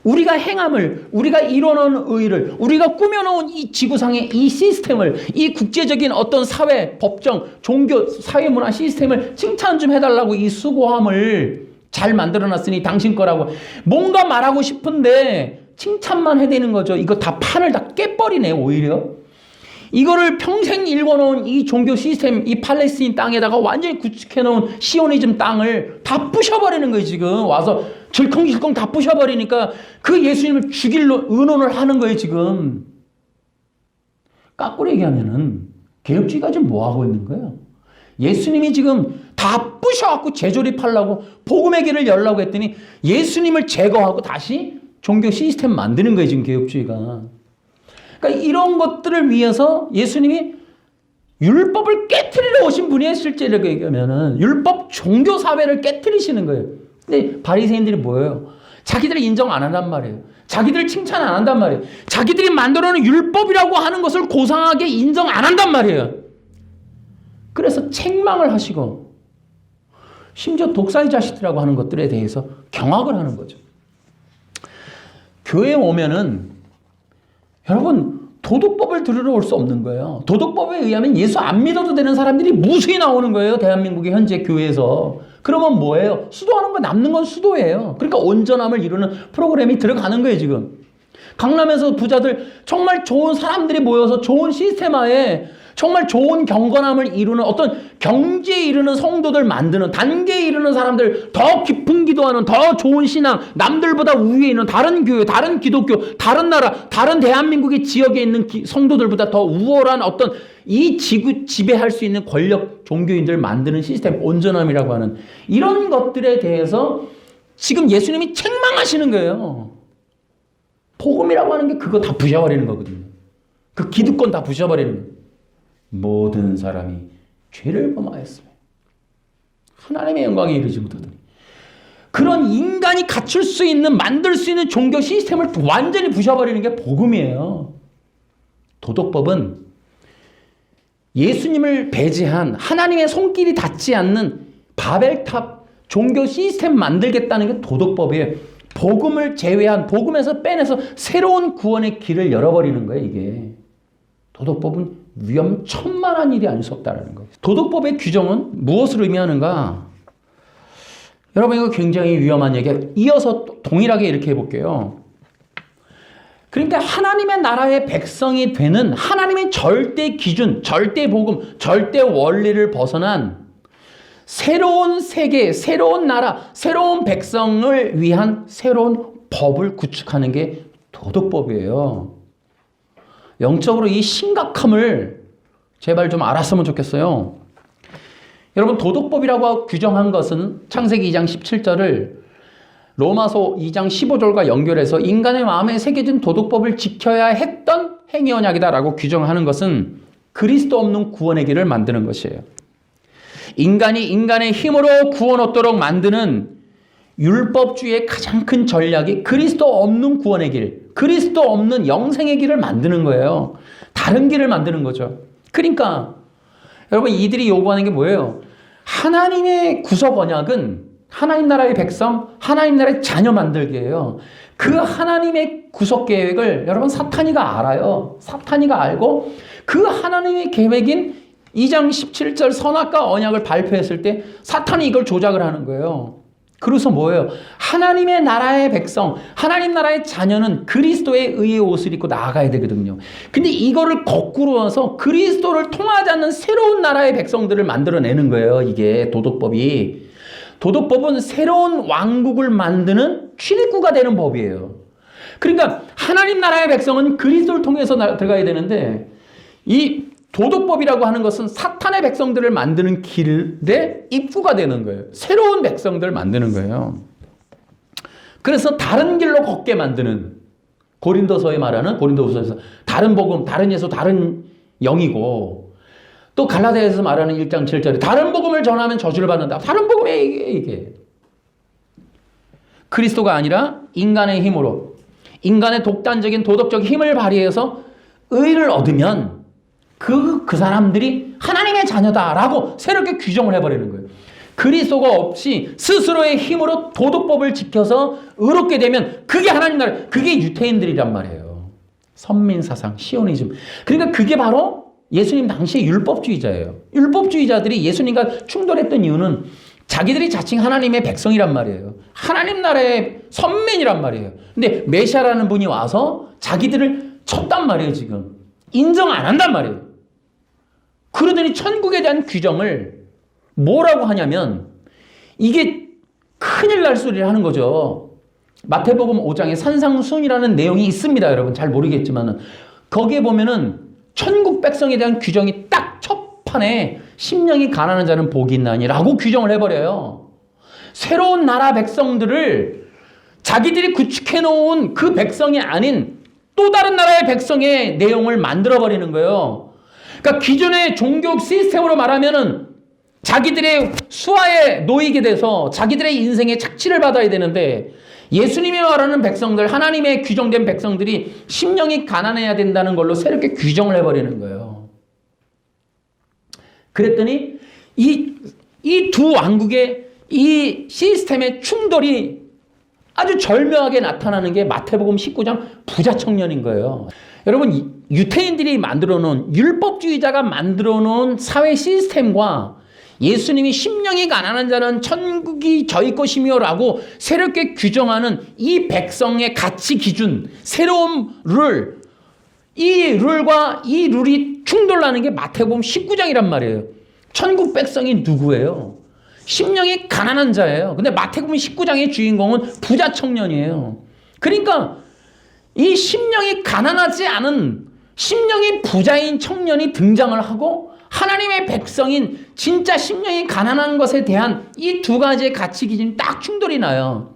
우리가 행함을, 우리가 이뤄놓은 의의를, 우리가 꾸며놓은 이 지구상의 이 시스템을, 이 국제적인 어떤 사회, 법정, 종교, 사회문화 시스템을 칭찬 좀 해달라고 이 수고함을 잘 만들어놨으니 당신 거라고 뭔가 말하고 싶은데 칭찬만 해대는 거죠. 이거 다 판을 다 깨버리네 오히려. 이거를 평생 읽어놓은 이 종교 시스템, 이 팔레스틴 땅에다가 완전히 구축해놓은 시오니즘 땅을 다 부셔버리는 거예요. 지금 와서 질컹질컹 다 부셔버리니까 그 예수님을 죽일로 의논을 하는 거예요. 지금 까꾸리 얘기하면은 개혁주의가 지금 뭐하고 있는 거예요? 예수님이 지금 다 부셔갖고 재조립하려고 복음의 길을 열라고 했더니 예수님을 제거하고 다시 종교 시스템 만드는 거예요. 지금 개혁주의가. 그러니까 이런 것들을 위해서 예수님이 율법을 깨트리러 오신 분이에요. 실제로 얘기하면은 율법 종교 사회를 깨트리시는 거예요. 근데 바리새인들이 뭐예요? 자기들이 인정 안 한단 말이에요. 자기들 칭찬 안 한단 말이에요. 자기들이 만들어놓은 율법이라고 하는 것을 고상하게 인정 안 한단 말이에요. 그래서 책망을 하시고 심지어 독사의 자식들이라고 하는 것들에 대해서 경악을 하는 거죠. 교회에 오면은 여러분 도덕법을 들으러 올 수 없는 거예요. 도덕법에 의하면 예수 안 믿어도 되는 사람들이 무수히 나오는 거예요. 대한민국의 현재 교회에서. 그러면 뭐예요? 수도하는 거 남는 건 수도예요. 그러니까 온전함을 이루는 프로그램이 들어가는 거예요. 지금. 강남에서 부자들 정말 좋은 사람들이 모여서 좋은 시스템하에 정말 좋은 경건함을 이루는 어떤 경지에 이르는 성도들 만드는 단계에 이르는 사람들 더 깊은 기도하는 더 좋은 신앙 남들보다 우위에 있는 다른 교회 다른 기독교 다른 나라 다른 대한민국의 지역에 있는 성도들보다 더 우월한 어떤 이 지구 지배할 수 있는 권력 종교인들 만드는 시스템 온전함이라고 하는 이런 것들에 대해서 지금 예수님이 책망하시는 거예요. 복음이라고 하는 게 그거 다 부셔버리는 거거든요. 그 기득권 다 부셔버리는 거예요. 모든 사람이 죄를 범하였으며 하나님의 영광에 이르지 못하더니 그런 인간이 갖출 수 있는 만들 수 있는 종교 시스템을 완전히 부셔버리는 게 복음이에요. 도덕법은 예수님을 배제한 하나님의 손길이 닿지 않는 바벨탑 종교 시스템 만들겠다는 게 도덕법이에요. 복음을 제외한, 복음에서 빼내서 새로운 구원의 길을 열어버리는 거예요, 이게. 도덕법은 위험천만한 일이 아닐 수 없다는 거예요. 도덕법의 규정은 무엇을 의미하는가? 여러분, 이거 굉장히 위험한 얘기예요. 이어서 동일하게 이렇게 해볼게요. 그러니까 하나님의 나라의 백성이 되는 하나님의 절대 기준, 절대 복음, 절대 원리를 벗어난 새로운 세계, 새로운 나라, 새로운 백성을 위한 새로운 법을 구축하는 게 도덕법이에요. 영적으로 이 심각함을 제발 좀 알았으면 좋겠어요. 여러분, 도덕법이라고 규정한 것은 창세기 2장 17절을 로마서 2장 15절과 연결해서 인간의 마음에 새겨진 도덕법을 지켜야 했던 행위 언약이다라고 규정하는 것은 그리스도 없는 구원의 길을 만드는 것이에요. 인간이 인간의 힘으로 구원 얻도록 만드는 율법주의의 가장 큰 전략이 그리스도 없는 구원의 길, 그리스도 없는 영생의 길을 만드는 거예요. 다른 길을 만드는 거죠. 그러니까 여러분, 이들이 요구하는 게 뭐예요? 하나님의 구속 언약은 하나님 나라의 백성, 하나님 나라의 자녀 만들기예요. 그 하나님의 구속 계획을 여러분 사탄이가 알아요. 사탄이가 알고 그 하나님의 계획인 2장 17절 선악과 언약을 발표했을 때 사탄이 이걸 조작을 하는 거예요. 그래서 뭐예요? 하나님의 나라의 백성, 하나님 나라의 자녀는 그리스도의 의의 옷을 입고 나아가야 되거든요. 근데 이거를 거꾸로 와서 그리스도를 통하지 않는 새로운 나라의 백성들을 만들어내는 거예요. 이게 도덕법이. 도덕법은 새로운 왕국을 만드는 출입구가 되는 법이에요. 그러니까 하나님 나라의 백성은 그리스도를 통해서 들어가야 되는데 이 도덕법이라고 하는 것은 사탄의 백성들을 만드는 길의 입구가 되는 거예요. 새로운 백성들을 만드는 거예요. 그래서 다른 길로 걷게 만드는, 고린도서에 말하는, 고린도후서에서 다른 복음, 다른 예수, 다른 영이고, 또 갈라디아에서 말하는 1장 7절에 다른 복음을 전하면 저주를 받는다. 다른 복음에 이게 그리스도가 아니라 인간의 힘으로, 인간의 독단적인 도덕적 힘을 발휘해서 의를 얻으면 그 사람들이 하나님의 자녀다라고 새롭게 규정을 해버리는 거예요. 그리스도가 없이 스스로의 힘으로 도덕법을 지켜서 의롭게 되면 그게 하나님 나라, 그게 유태인들이란 말이에요. 선민사상, 시오니즘. 그러니까 그게 바로 예수님 당시의 율법주의자예요. 율법주의자들이 예수님과 충돌했던 이유는 자기들이 자칭 하나님의 백성이란 말이에요. 하나님 나라의 선민이란 말이에요. 근데 메시아라는 분이 와서 자기들을 쳤단 말이에요, 지금. 인정 안 한단 말이에요. 그러더니 천국에 대한 규정을 뭐라고 하냐면 이게 큰일 날 소리를 하는 거죠. 마태복음 5장에 산상순이라는 내용이 있습니다. 여러분 잘 모르겠지만은 거기에 보면은 천국 백성에 대한 규정이 딱 첫 판에 심령이 가난한 자는 복이 있나니라고 규정을 해버려요. 새로운 나라 백성들을 자기들이 구축해 놓은 그 백성이 아닌 또 다른 나라의 백성의 내용을 만들어버리는 거예요. 그러니까 기존의 종교 시스템으로 말하면은 자기들의 수하에 놓이게 돼서 자기들의 인생에 착취를 받아야 되는데 예수님이 말하는 백성들, 하나님의 규정된 백성들이 심령이 가난해야 된다는 걸로 새롭게 규정을 해버리는 거예요. 그랬더니 이 두 왕국의 이 시스템의 충돌이 아주 절묘하게 나타나는 게 마태복음 19장 부자 청년인 거예요. 여러분, 유태인들이 만들어 놓은, 율법주의자가 만들어 놓은 사회 시스템과 예수님이 심령이 가난한 자는 천국이 저희 것이며라고 새롭게 규정하는 이 백성의 가치 기준, 새로운 룰, 이 룰과 이 룰이 충돌나는 게 마태복음 19장이란 말이에요. 천국 백성이 누구예요? 심령이 가난한 자예요. 근데 마태복음 19장의 주인공은 부자 청년이에요. 그러니까 이 심령이 가난하지 않은 심령이 부자인 청년이 등장을 하고 하나님의 백성인 진짜 심령이 가난한 것에 대한 이 두 가지의 가치 기준이 딱 충돌이 나요.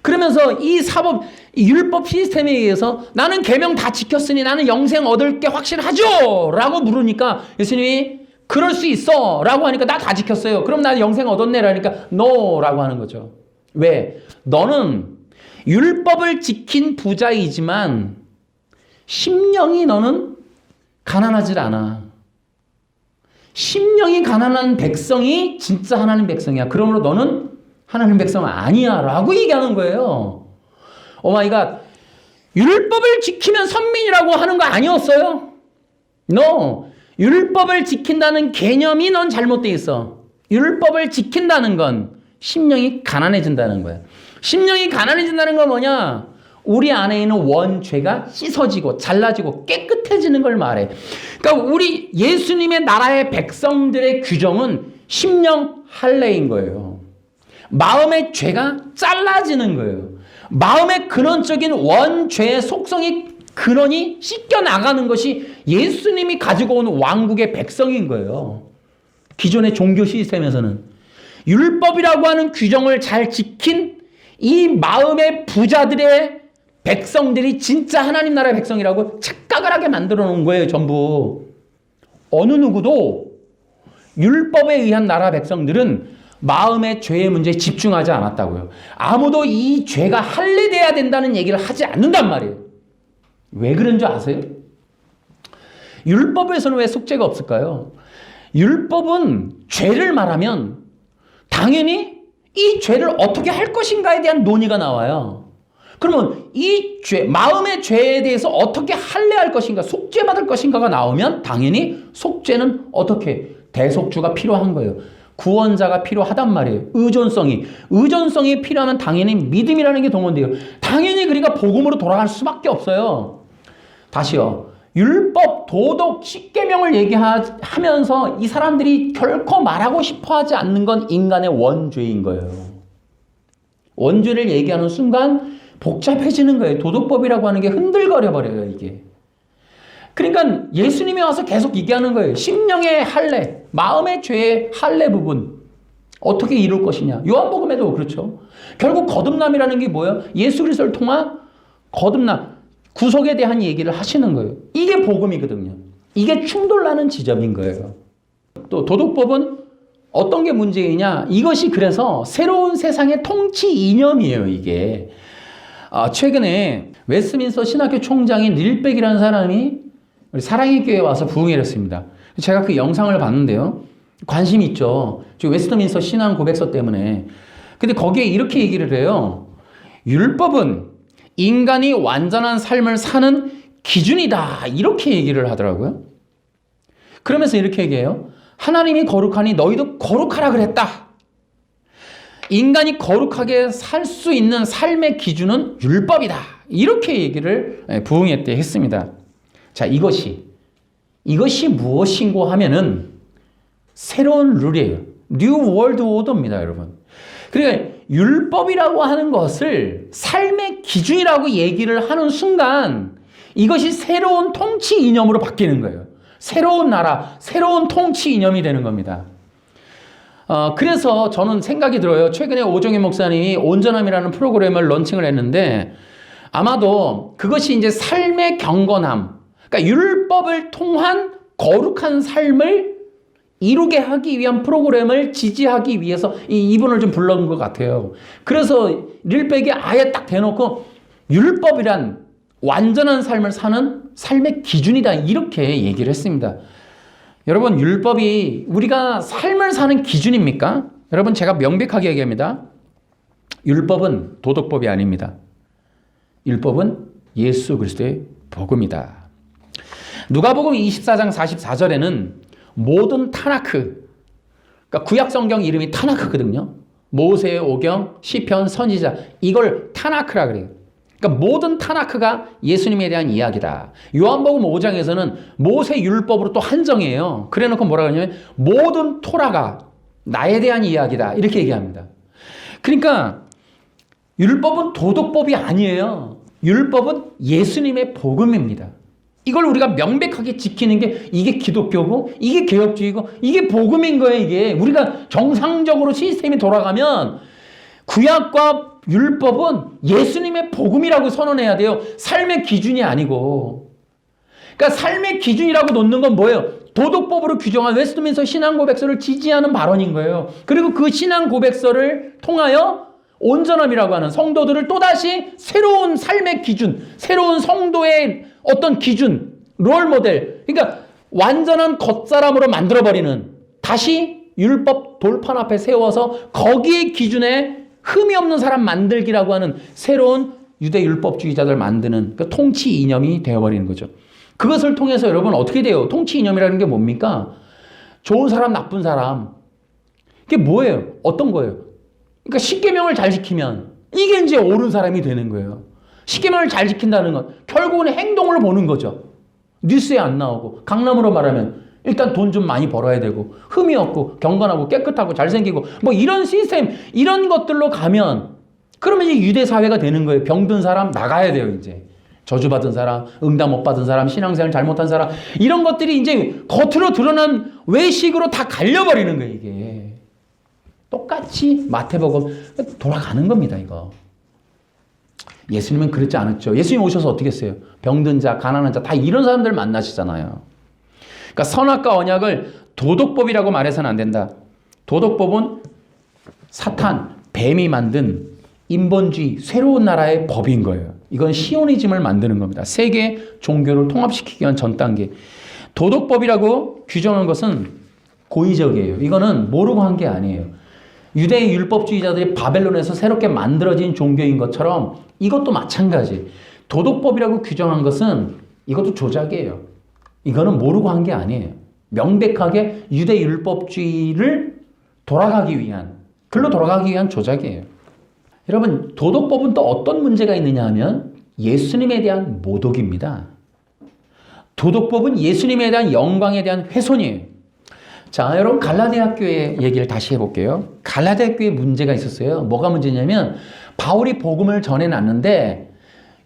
그러면서 이 사법, 이 율법 시스템에 의해서 나는 계명 다 지켰으니 나는 영생 얻을 게 확실하죠? 라고 물으니까 예수님이 그럴 수 있어 라고 하니까 나 다 지켰어요. 그럼 나 영생 얻었네 라니까 no 라고 하는 거죠. 왜? 너는 율법을 지킨 부자이지만 심령이 너는 가난하질 않아. 심령이 가난한 백성이 진짜 하나님 백성이야. 그러므로 너는 하나님 백성 아니야 라고 얘기하는 거예요. 오마이갓. 율법을 지키면 선민이라고 하는 거 아니었어요? No. 율법을 지킨다는 개념이 넌 잘못돼 있어. 율법을 지킨다는 건 심령이 가난해진다는 거야. 심령이 가난해진다는 건 뭐냐? 우리 안에 있는 원죄가 씻어지고 잘라지고 깨끗해지는 걸 말해. 그러니까 우리 예수님의 나라의 백성들의 규정은 심령 할례인 거예요. 마음의 죄가 잘라지는 거예요. 마음의 근원적인 원죄의 속성이 근원이 씻겨나가는 것이 예수님이 가지고 온 왕국의 백성인 거예요. 기존의 종교 시스템에서는. 율법이라고 하는 규정을 잘 지킨 이 마음의 부자들의 백성들이 진짜 하나님 나라의 백성이라고 착각을 하게 만들어 놓은 거예요, 전부. 어느 누구도 율법에 의한 나라 백성들은 마음의 죄의 문제에 집중하지 않았다고요. 아무도 이 죄가 할례돼야 된다는 얘기를 하지 않는단 말이에요. 왜 그런 줄 아세요? 율법에서는 왜 속죄가 없을까요? 율법은 죄를 말하면 당연히 이 죄를 어떻게 할 것인가에 대한 논의가 나와요. 그러면 이 죄, 마음의 죄에 대해서 어떻게 할례할 것인가, 속죄받을 것인가가 나오면 당연히 속죄는 어떻게 대속주가 필요한 거예요. 구원자가 필요하단 말이에요. 의존성이 필요하면 당연히 믿음이라는 게 동원돼요. 당연히 그러니까 복음으로 돌아갈 수밖에 없어요. 다시요. 율법, 도덕, 십계명을 얘기하면서 이 사람들이 결코 말하고 싶어하지 않는 건 인간의 원죄인 거예요. 원죄를 얘기하는 순간 복잡해지는 거예요. 도덕법이라고 하는 게 흔들거려 버려요, 이게. 그러니까 예수님이 와서 계속 얘기하는 거예요. 심령의 할례, 마음의 죄의 할례 부분 어떻게 이룰 것이냐. 요한복음에도 그렇죠. 결국 거듭남이라는 게 뭐예요? 예수 그리스도를 통한 거듭남, 구속에 대한 얘기를 하시는 거예요. 이게 복음이거든요. 이게 충돌나는 지점인 거예요. 또 도덕법은 어떤 게 문제이냐? 이것이 그래서 새로운 세상의 통치 이념이에요, 이게. 최근에 웨스트민스터 신학교 총장인 릴백이라는 사람이 우리 사랑의 교회에 와서 부흥회를 했습니다. 제가 그 영상을 봤는데요. 관심 있죠. 저 웨스트민스터 신앙 고백서 때문에. 근데 거기에 이렇게 얘기를 해요. 율법은 인간이 완전한 삶을 사는 기준이다. 이렇게 얘기를 하더라고요. 그러면서 이렇게 얘기해요. 하나님이 거룩하니 너희도 거룩하라 그랬다. 인간이 거룩하게 살 수 있는 삶의 기준은 율법이다. 이렇게 얘기를 부흥회 때 했습니다. 자, 이것이 무엇인고 하면은 새로운 룰이에요. New World Order입니다, 여러분. 그러니까 율법이라고 하는 것을 삶의 기준이라고 얘기를 하는 순간 이것이 새로운 통치 이념으로 바뀌는 거예요. 새로운 나라, 새로운 통치 이념이 되는 겁니다. 그래서 저는 생각이 들어요. 최근에 오정희 목사님이 온전함이라는 프로그램을 런칭을 했는데 아마도 그것이 이제 삶의 경건함, 그러니까 율법을 통한 거룩한 삶을 이루게 하기 위한 프로그램을 지지하기 위해서 이분을 좀 불러온 것 같아요. 그래서 릴백이 아예 딱 대놓고 율법이란 완전한 삶을 사는 삶의 기준이다 이렇게 얘기를 했습니다. 여러분, 율법이 우리가 삶을 사는 기준입니까? 여러분, 제가 명백하게 얘기합니다. 율법은 도덕법이 아닙니다. 율법은 예수 그리스도의 복음이다. 누가복음 24장 44절에는 모든 타나크, 그러니까 구약 성경 이름이 타나크거든요. 모세의 오경, 시편, 선지자, 이걸 타나크라 그래요. 그러니까 모든 타나크가 예수님에 대한 이야기다. 요한복음 5장에서는 모세 율법으로 또 한정해요. 그래놓고 뭐라 그러냐면 모든 토라가 나에 대한 이야기다 이렇게 얘기합니다. 그러니까 율법은 도덕법이 아니에요. 율법은 예수님의 복음입니다. 이걸 우리가 명백하게 지키는 게 이게 기독교고 이게 개혁주의고 이게 복음인 거예요. 이게 우리가 정상적으로 시스템이 돌아가면 구약과 율법은 예수님의 복음이라고 선언해야 돼요. 삶의 기준이 아니고. 그러니까 삶의 기준이라고 놓는 건 뭐예요? 도덕법으로 규정한 웨스트민스터 신앙고백서를 지지하는 발언인 거예요. 그리고 그 신앙고백서를 통하여 온전함이라고 하는 성도들을 또다시 새로운 삶의 기준, 새로운 성도의 어떤 기준, 롤모델. 그러니까 완전한 겉사람으로 만들어버리는, 다시 율법 돌판 앞에 세워서 거기에 기준에 흠이 없는 사람 만들기라고 하는 새로운 유대 율법주의자들 만드는 그 통치 이념이 되어버리는 거죠. 그것을 통해서 여러분 어떻게 돼요? 통치 이념이라는 게 뭡니까? 좋은 사람, 나쁜 사람. 이게 뭐예요? 어떤 거예요? 그러니까 십계명을 잘 지키면 이게 이제 옳은 사람이 되는 거예요. 십계명을 잘 지킨다는 건 결국은 행동을 보는 거죠. 뉴스에 안 나오고, 강남으로 말하면 일단 돈 좀 많이 벌어야 되고, 흠이 없고 경건하고 깨끗하고 잘생기고 뭐 이런 시스템, 이런 것들로 가면 그러면 이제 유대 사회가 되는 거예요. 병든 사람 나가야 돼요. 이제 저주받은 사람, 응답 못 받은 사람, 신앙생활 잘못한 사람, 이런 것들이 이제 겉으로 드러난 외식으로 다 갈려버리는 거예요. 이게 똑같이 마태복음 돌아가는 겁니다. 이거 예수님은 그렇지 않았죠. 예수님 오셔서 어떻게 했어요? 병든 자, 가난한 자, 다 이런 사람들 만나시잖아요. 그러니까 선악과 언약을 도덕법이라고 말해서는 안 된다. 도덕법은 사탄, 뱀이 만든 인본주의, 새로운 나라의 법인 거예요. 이건 시오니즘을 만드는 겁니다. 세계 종교를 통합시키기 위한 전 단계. 도덕법이라고 규정한 것은 고의적이에요. 이거는 모르고 한 게 아니에요. 유대 율법주의자들이 바벨론에서 새롭게 만들어진 종교인 것처럼 이것도 마찬가지. 도덕법이라고 규정한 것은 이것도 조작이에요. 이거는 모르고 한 게 아니에요. 명백하게 유대 율법주의를 돌아가기 위한, 글로 돌아가기 위한 조작이에요. 여러분, 도덕법은 또 어떤 문제가 있느냐 하면 예수님에 대한 모독입니다. 도덕법은 예수님에 대한 영광에 대한 훼손이에요. 자, 여러분 갈라디아 교회 얘기를 다시 해볼게요. 갈라디아 교회에 문제가 있었어요. 뭐가 문제냐면 바울이 복음을 전해놨는데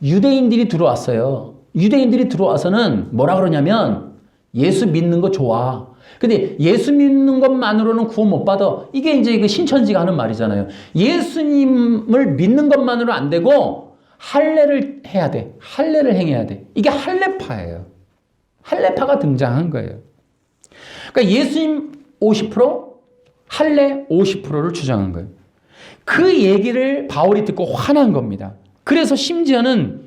유대인들이 들어왔어요. 유대인들이 들어와서는 뭐라 그러냐면 예수 믿는 거 좋아. 근데 예수 믿는 것만으로는 구원 못 받아. 이게 이제 그 신천지가 하는 말이잖아요. 예수님을 믿는 것만으로 안 되고 할례를 해야 돼. 할례를 행해야 돼. 이게 할례파예요. 할례파가 등장한 거예요. 그러니까 예수님 50%, 할례 50%를 주장한 거예요. 그 얘기를 바울이 듣고 화난 겁니다. 그래서 심지어는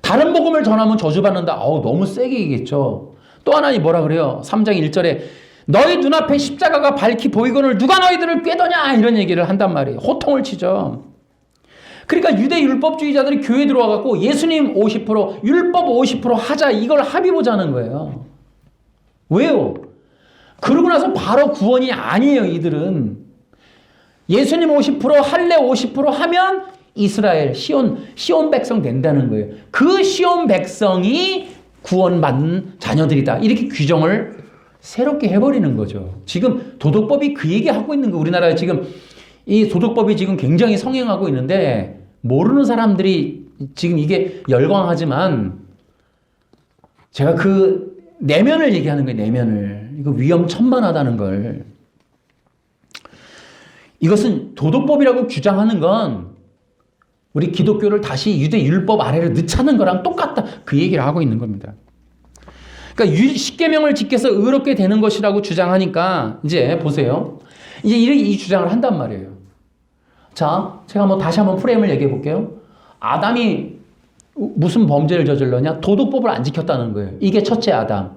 다른 복음을 전하면 저주받는다. 너무 세게 얘기했죠. 또 하나님 뭐라 그래요? 3장 1절에 너희 눈앞에 십자가가 밝히 보이거늘 누가 너희들을 꾀더냐 이런 얘기를 한단 말이에요. 호통을 치죠. 그러니까 유대 율법주의자들이 교회에 들어와갖고 예수님 50%, 율법 50% 하자, 이걸 합의 보자는 거예요. 왜요? 그러고 나서 바로 구원이 아니에요. 이들은 예수님 50%, 할례 50% 하면 이스라엘, 시온 백성 된다는 거예요. 그 시온 백성이 구원받는 자녀들이다. 이렇게 규정을 새롭게 해버리는 거죠. 지금 도덕법이 그 얘기하고 있는 거예요. 우리나라에 지금 이 도덕법이 지금 굉장히 성행하고 있는데 모르는 사람들이 지금 이게 열광하지만 제가 그 내면을 얘기하는 거예요. 내면을. 이거 위험천만하다는 걸. 이것은 도덕법이라고 규정하는 건 우리 기독교를 다시 유대 율법 아래로 넣자는 거랑 똑같다. 그 얘기를 하고 있는 겁니다. 그러니까 십계명을 지켜서 의롭게 되는 것이라고 주장하니까 이제 보세요. 이제 이 주장을 한단 말이에요. 자, 제가 다시 한번 프레임을 얘기해 볼게요. 아담이 무슨 범죄를 저질렀냐? 도덕법을 안 지켰다는 거예요. 이게 첫째 아담.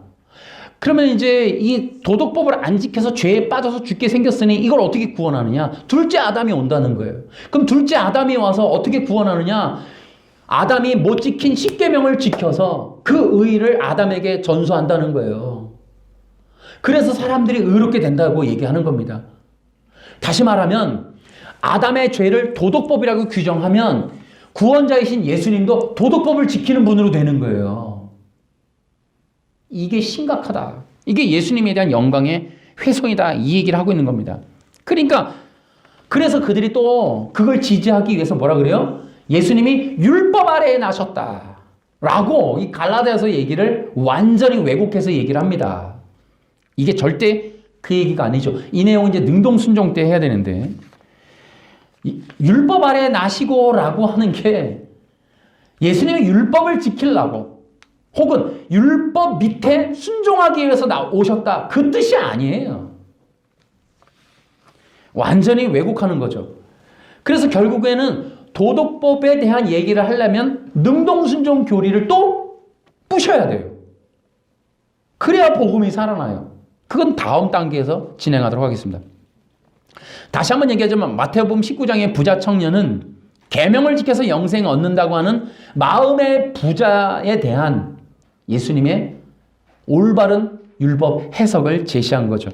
그러면 이제 이 도덕법을 안 지켜서 죄에 빠져서 죽게 생겼으니 이걸 어떻게 구원하느냐? 둘째 아담이 온다는 거예요. 그럼 둘째 아담이 와서 어떻게 구원하느냐? 아담이 못 지킨 십계명을 지켜서 그 의의를 아담에게 전수한다는 거예요. 그래서 사람들이 의롭게 된다고 얘기하는 겁니다. 다시 말하면 아담의 죄를 도덕법이라고 규정하면 구원자이신 예수님도 도덕법을 지키는 분으로 되는 거예요. 이게 심각하다. 이게 예수님에 대한 영광의 훼손이다. 이 얘기를 하고 있는 겁니다. 그러니까 그래서 그들이 또 그걸 지지하기 위해서 뭐라 그래요? 예수님이 율법 아래에 나셨다. 라고 이 갈라디아서 얘기를 완전히 왜곡해서 얘기를 합니다. 이게 절대 그 얘기가 아니죠. 이 내용은 이제 능동순종 때 해야 되는데 율법 아래에 나시고 라고 하는 게 예수님이 율법을 지키려고 혹은 율법 밑에 순종하기 위해서 오셨다. 그 뜻이 아니에요. 완전히 왜곡하는 거죠. 그래서 결국에는 도덕법에 대한 얘기를 하려면 능동순종 교리를 또 부셔야 돼요. 그래야 복음이 살아나요. 그건 다음 단계에서 진행하도록 하겠습니다. 다시 한번 얘기하자면 마태복음 19장의 부자 청년은 계명을 지켜서 영생을 얻는다고 하는 마음의 부자에 대한 예수님의 올바른 율법 해석을 제시한 거죠.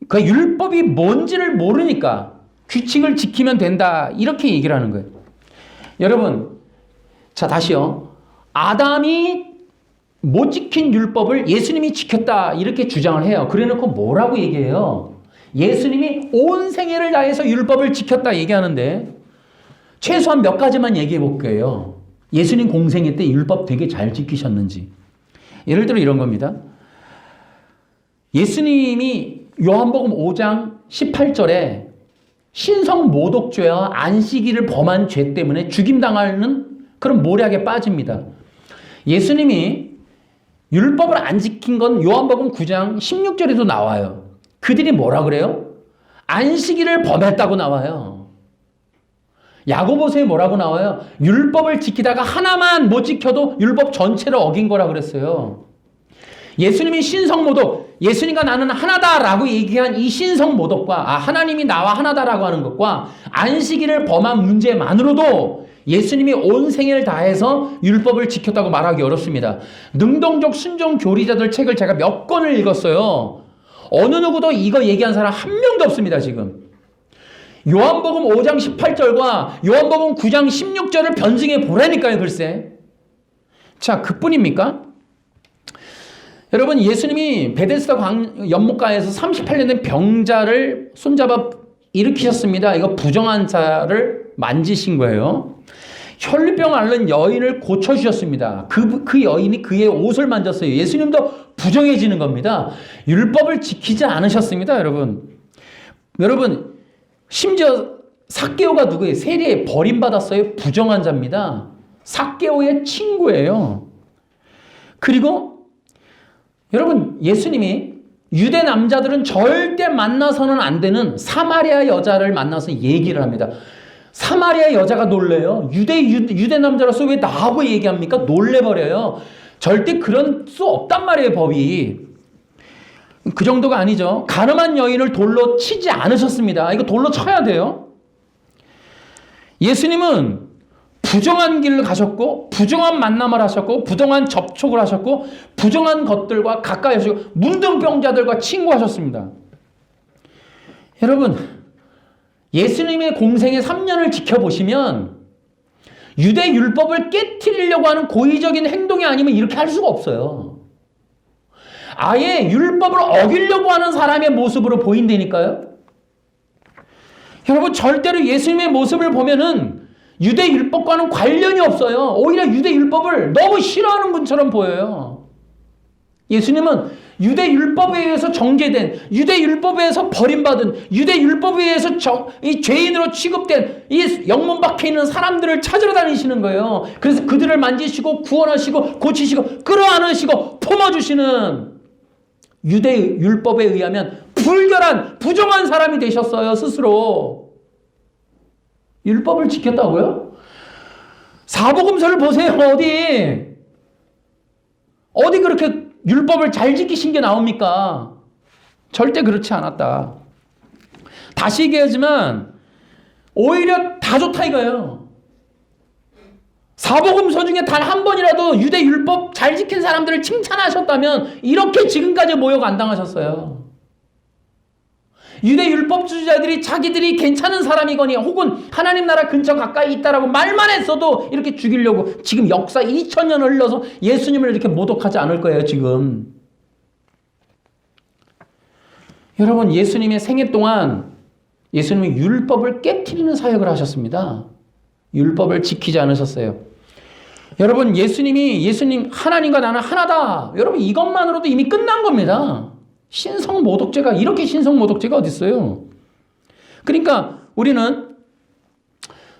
그 율법이 뭔지를 모르니까 규칙을 지키면 된다 이렇게 얘기를 하는 거예요. 여러분, 자 다시요. 아담이 못 지킨 율법을 예수님이 지켰다 이렇게 주장을 해요. 그래놓고 뭐라고 얘기해요? 예수님이 온 생애를 다해서 율법을 지켰다 얘기하는데 최소한 몇 가지만 얘기해 볼게요. 예수님 공생애 때 율법 되게 잘 지키셨는지. 예를 들어 이런 겁니다. 예수님이 요한복음 5장 18절에 신성모독죄와 안식일을 범한 죄 때문에 죽임당하는 그런 모략에 빠집니다. 예수님이 율법을 안 지킨 건 요한복음 9장 16절에도 나와요. 그들이 뭐라 그래요? 안식일을 범했다고 나와요. 야고보서에 뭐라고 나와요? 율법을 지키다가 하나만 못 지켜도 율법 전체를 어긴 거라 그랬어요. 예수님이 신성모독, 예수님과 나는 하나다라고 얘기한 이 신성모독과 하나님이 나와 하나다라고 하는 것과 안식일을 범한 문제만으로도 예수님이 온 생애를 다해서 율법을 지켰다고 말하기 어렵습니다. 능동적 순종 교리자들 책을 제가 몇 권을 읽었어요. 어느 누구도 이거 얘기한 사람 한 명도 없습니다, 지금. 요한복음 5장 18절과 요한복음 9장 16절을 변증해 보라니까요, 글쎄. 자, 그뿐입니까? 여러분, 예수님이 베데스다 연못가에서 38년 된 병자를 손잡아 일으키셨습니다. 이거 부정한 자를 만지신 거예요. 혈류병 앓는 여인을 고쳐주셨습니다. 그 여인이 그의 옷을 만졌어요. 예수님도 부정해지는 겁니다. 율법을 지키지 않으셨습니다, 여러분. 여러분, 심지어 삭개오가 누구예요? 세리에 버림받았어요. 부정한 자입니다. 삭개오의 친구예요. 그리고 여러분, 예수님이 유대 남자들은 절대 만나서는 안 되는 사마리아 여자를 만나서 얘기를 합니다. 사마리아 여자가 놀래요. 유대 남자로서 왜 나하고 얘기합니까? 놀래버려요. 절대 그런 수 없단 말이에요, 법이. 그 정도가 아니죠. 가늠한 여인을 돌로 치지 않으셨습니다. 이거 돌로 쳐야 돼요. 예수님은 부정한 길을 가셨고, 부정한 만남을 하셨고, 부정한 접촉을 하셨고, 부정한 것들과 가까이 하시고, 문둥병자들과 친구하셨습니다. 여러분, 예수님의 공생의 3년을 지켜보시면 유대 율법을 깨트리려고 하는 고의적인 행동이 아니면 이렇게 할 수가 없어요. 아예 율법을 어기려고 하는 사람의 모습으로 보인다니까요. 여러분, 절대로 예수님의 모습을 보면은 유대 율법과는 관련이 없어요. 오히려 유대 율법을 너무 싫어하는 분처럼 보여요. 예수님은 유대 율법에 의해서 정죄된, 유대 율법에 의해서 버림받은, 유대 율법에 의해서 이 죄인으로 취급된 이 영문 밖에 있는 사람들을 찾으러 다니시는 거예요. 그래서 그들을 만지시고 구원하시고 고치시고 끌어안으시고 품어주시는 유대 율법에 의하면 불결한 부정한 사람이 되셨어요, 스스로. 율법을 지켰다고요? 사복음서를 보세요. 어디 그렇게 율법을 잘 지키신 게 나옵니까? 절대 그렇지 않았다. 다시 얘기하지만 오히려 다 좋다 이거예요. 사복음서 중에 단 한 번이라도 유대 율법 잘 지킨 사람들을 칭찬하셨다면 이렇게 지금까지 모욕 안 당하셨어요. 유대 율법주의자들이 자기들이 괜찮은 사람이거니 혹은 하나님 나라 근처 가까이 있다라고 말만 했어도 이렇게 죽이려고 지금 역사 2000년 흘러서 예수님을 이렇게 모독하지 않을 거예요, 지금. 여러분, 예수님의 생애 동안 예수님이 율법을 깨트리는 사역을 하셨습니다. 율법을 지키지 않으셨어요. 여러분, 예수님 하나님과 나는 하나다. 여러분, 이것만으로도 이미 끝난 겁니다. 신성모독죄가, 이렇게 신성모독죄가 어디 있어요? 그러니까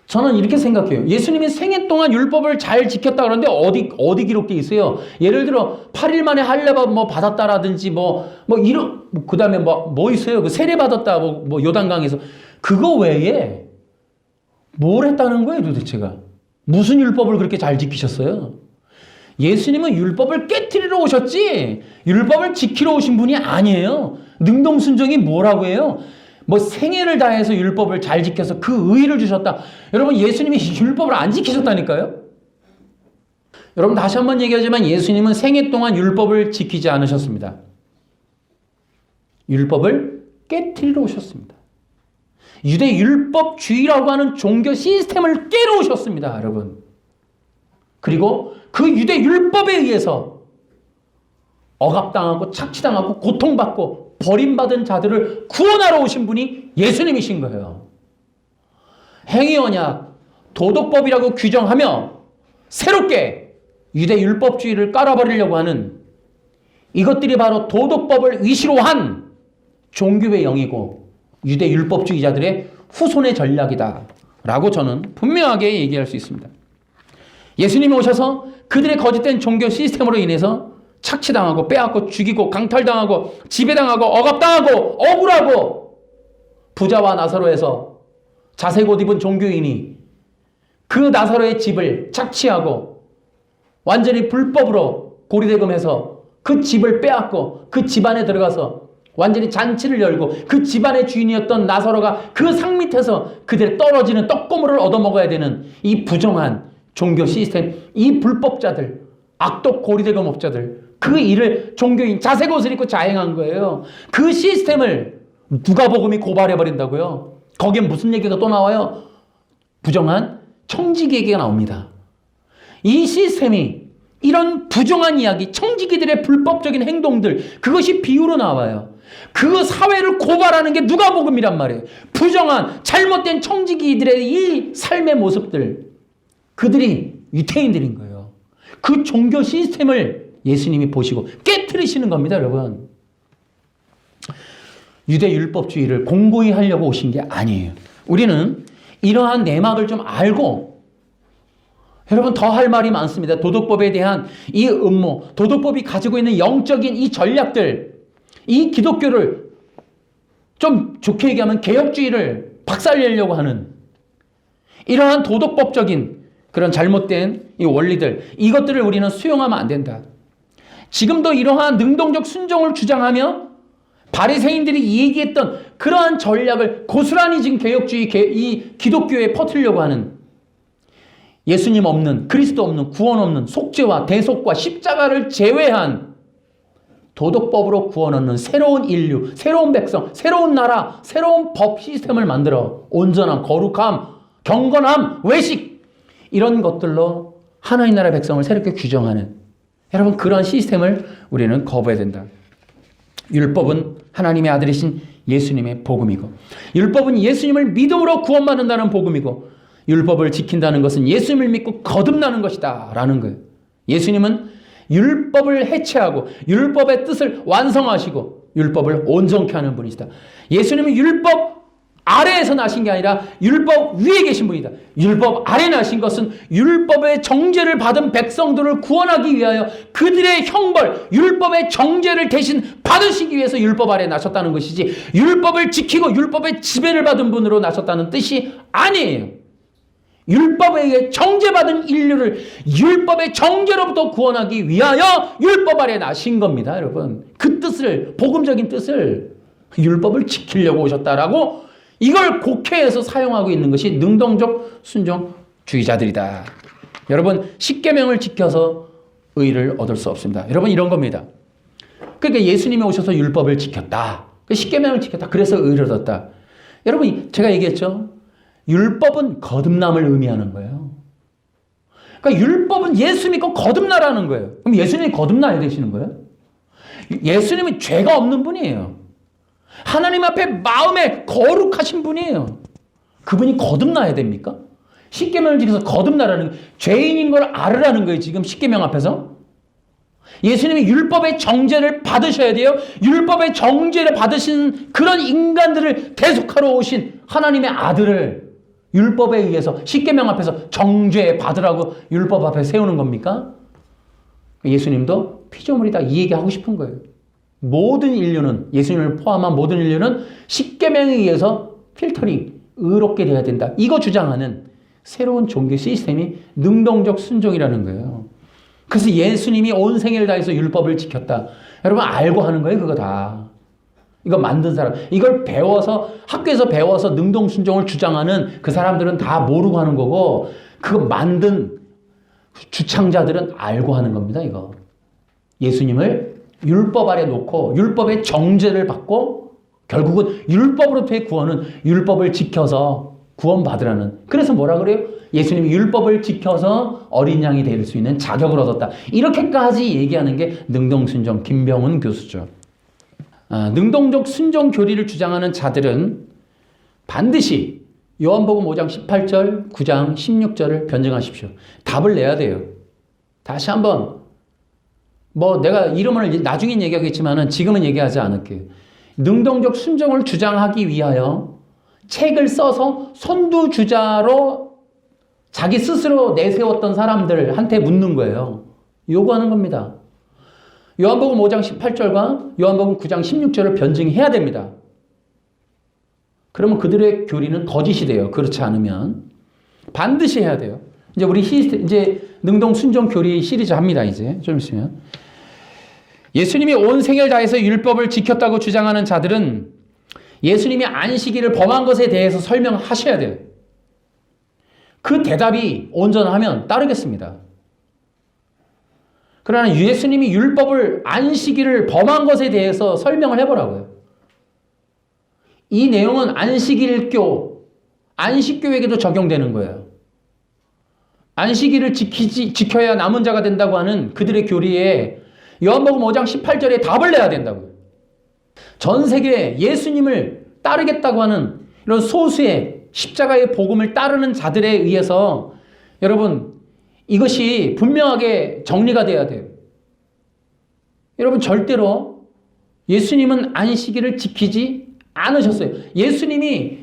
저는 이렇게 생각해요. 예수님이 생애 동안 율법을 잘 지켰다 그러는데 어디 기록되어 있어요? 예를 들어 8일 만에 할례밥 받았다라든지 그 다음에 뭐 있어요? 그 세례 받았다 요단강에서. 그거 외에 뭘 했다는 거예요, 도대체가? 무슨 율법을 그렇게 잘 지키셨어요? 예수님은 율법을 깨트리러 오셨지 율법을 지키러 오신 분이 아니에요. 능동순종이 뭐라고 해요? 뭐 생애를 다해서 율법을 잘 지켜서 그 의의를 주셨다. 여러분 예수님이 율법을 안 지키셨다니까요. 여러분 다시 한번 얘기하지만 예수님은 생애 동안 율법을 지키지 않으셨습니다. 율법을 깨트리러 오셨습니다. 유대 율법주의라고 하는 종교 시스템을 깨러 오셨습니다. 여러분. 그리고 그 유대 율법에 의해서 억압당하고 착취당하고 고통받고 버림받은 자들을 구원하러 오신 분이 예수님이신 거예요. 행위 언약, 도덕법이라고 규정하며 새롭게 유대 율법주의를 깔아버리려고 하는 이것들이 바로 도덕법을 위시로 한 종교의 영이고 유대 율법주의자들의 후손의 전략이다 라고 저는 분명하게 얘기할 수 있습니다. 예수님이 오셔서 그들의 거짓된 종교 시스템으로 인해서 착취당하고 빼앗고 죽이고 강탈당하고 지배당하고 억압당하고 억울하고 부자와 나사로에서 자색 옷 입은 종교인이 그 나사로의 집을 착취하고 완전히 불법으로 고리대금해서 그 집을 빼앗고 그 집안에 들어가서 완전히 잔치를 열고 그 집안의 주인이었던 나사로가 그 상 밑에서 그들의 떨어지는 떡고물을 얻어먹어야 되는 이 부정한 종교 시스템, 이 불법자들, 악독 고리대금업자들, 그 일을 종교인 자색 옷을 입고 자행한 거예요. 그 시스템을 누가복음이 고발해버린다고요. 거기에 무슨 얘기가 또 나와요? 부정한 청지기 얘기가 나옵니다. 이 시스템이 이런 부정한 이야기, 청지기들의 불법적인 행동들, 그것이 비유로 나와요. 그 사회를 고발하는 게 누가복음이란 말이에요. 부정한 잘못된 청지기들의 이 삶의 모습들, 그들이 유태인들인 거예요. 그 종교 시스템을 예수님이 보시고 깨트리시는 겁니다, 여러분. 유대 율법주의를 공고히 하려고 오신 게 아니에요. 우리는 이러한 내막을 좀 알고, 여러분 더 할 말이 많습니다. 도덕법에 대한 이 음모, 도덕법이 가지고 있는 영적인 이 전략들, 이 기독교를 좀 좋게 얘기하면 개혁주의를 박살내려고 하는 이러한 도덕법적인 그런 잘못된 이 원리들, 이것들을 우리는 수용하면 안 된다. 지금도 이러한 능동적 순종을 주장하며 바리새인들이 얘기했던 그러한 전략을 고스란히 지금 개혁주의 이 기독교에 퍼뜨리려고 하는, 예수님 없는, 그리스도 없는, 구원 없는 속죄와 대속과 십자가를 제외한 도덕법으로 구원 얻는 새로운 인류, 새로운 백성, 새로운 나라, 새로운 법 시스템을 만들어 온전함, 거룩함, 경건함, 외식, 이런 것들로 하나님 나라 백성을 새롭게 규정하는, 여러분 그런 시스템을 우리는 거부해야 된다. 율법은 하나님의 아들이신 예수님의 복음이고, 율법은 예수님을 믿음으로 구원받는다는 복음이고, 율법을 지킨다는 것은 예수님을 믿고 거듭나는 것이다 라는 거예요. 예수님은 율법을 해체하고 율법의 뜻을 완성하시고 율법을 온전케 하는 분이시다. 예수님은 율법 아래에서 나신 게 아니라 율법 위에 계신 분이다. 율법 아래 나신 것은 율법의 정죄를 받은 백성들을 구원하기 위하여 그들의 형벌, 율법의 정죄를 대신 받으시기 위해서 율법 아래 나셨다는 것이지, 율법을 지키고 율법의 지배를 받은 분으로 나셨다는 뜻이 아니에요. 율법에 의해 정죄받은 인류를 율법의 정죄로부터 구원하기 위하여 율법 아래 나신 겁니다, 여러분. 그 뜻을, 복음적인 뜻을, 율법을 지키려고 오셨다라고 이걸 곡해해서 사용하고 있는 것이 능동적 순종주의자들이다. 여러분, 십계명을 지켜서 의를 얻을 수 없습니다. 여러분, 이런 겁니다. 그러니까 예수님이 오셔서 율법을 지켰다. 십계명을 지켰다. 그래서 의를 얻었다. 여러분, 제가 얘기했죠. 율법은 거듭남을 의미하는 거예요. 그러니까 율법은 예수 믿고 거듭나라는 거예요. 그럼 예수님이 거듭나야 되시는 거예요? 예수님은 죄가 없는 분이에요. 하나님 앞에 마음에 거룩하신 분이에요. 그분이 거듭나야 됩니까? 십계명을 지켜서 거듭나라는, 죄인인 걸 알으라는 거예요. 지금 십계명 앞에서. 예수님이 율법의 정죄를 받으셔야 돼요. 율법의 정죄를 받으신 그런 인간들을 대속하러 오신 하나님의 아들을 율법에 의해서 십계명 앞에서 정죄 받으라고 율법 앞에 세우는 겁니까? 예수님도 피조물이다, 이 얘기하고 싶은 거예요. 모든 인류는, 예수님을 포함한 모든 인류는 십계명에 의해서 필터링, 의롭게 돼야 된다, 이거 주장하는 새로운 종교 시스템이 능동적 순종이라는 거예요. 그래서 예수님이 온 생애를 다해서 율법을 지켰다. 여러분 알고 하는 거예요, 그거 다. 이거 만든 사람, 이걸 배워서 학교에서 배워서 능동순종을 주장하는 그 사람들은 다 모르고 하는 거고, 그거 만든 주창자들은 알고 하는 겁니다. 이거 예수님을 율법 아래 놓고 율법의 정죄를 받고 결국은 율법으로부터의 구원은 율법을 지켜서 구원받으라는. 그래서 뭐라 그래요? 예수님이 율법을 지켜서 어린 양이 될 수 있는 자격을 얻었다. 이렇게까지 얘기하는 게 능동순종 김병훈 교수죠. 능동적 순종 교리를 주장하는 자들은 반드시 요한복음 5장 18절, 9장 16절을 변증하십시오. 답을 내야 돼요. 다시 한번 내가 이름을 나중엔 얘기하겠지만 지금은 얘기하지 않을게요. 능동적 순종을 주장하기 위하여 책을 써서 선두주자로 자기 스스로 내세웠던 사람들한테 묻는 거예요. 요구하는 겁니다. 요한복음 5장 18절과 요한복음 9장 16절을 변증해야 됩니다. 그러면 그들의 교리는 거짓이 돼요. 그렇지 않으면 반드시 해야 돼요. 이제 우리 이제 능동 순종 교리 시리즈 합니다. 이제 좀 있으면 예수님이 온 생애를 다해서 율법을 지켰다고 주장하는 자들은 예수님이 안식일을 범한 것에 대해서 설명하셔야 돼요. 그 대답이 온전하면 따르겠습니다. 그러나 예수님이 율법을 안식일을 범한 것에 대해서 설명을 해보라고요. 이 내용은 안식일교, 안식교에게도 적용되는 거예요. 안식일을 지켜야 남은 자가 된다고 하는 그들의 교리에 요한복음 5장 18절에 답을 내야 된다고요. 전 세계에 예수님을 따르겠다고 하는 이런 소수의 십자가의 복음을 따르는 자들에 의해서 여러분 이것이 분명하게 정리가 돼야 돼요. 여러분 절대로 예수님은 안식일을 지키지 않으셨어요. 예수님이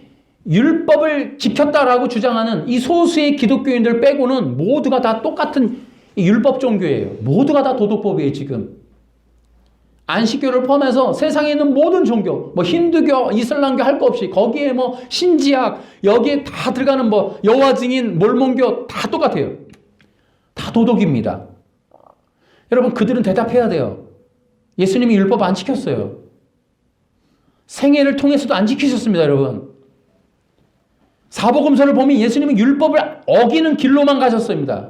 율법을 지켰다라고 주장하는 이 소수의 기독교인들 빼고는 모두가 다 똑같은 율법 종교예요. 모두가 다 도덕법이에요. 지금 안식교를 포함해서 세상에 있는 모든 종교, 힌두교, 이슬람교 할 거 없이 거기에 신지학 여기에 다 들어가는 여호와 증인, 몰몬교 다 똑같아요. 다 도덕입니다. 여러분 그들은 대답해야 돼요. 예수님이 율법 안 지켰어요. 생애를 통해서도 안 지키셨습니다. 여러분 사복음서를 보면 예수님은 율법을 어기는 길로만 가셨습니다.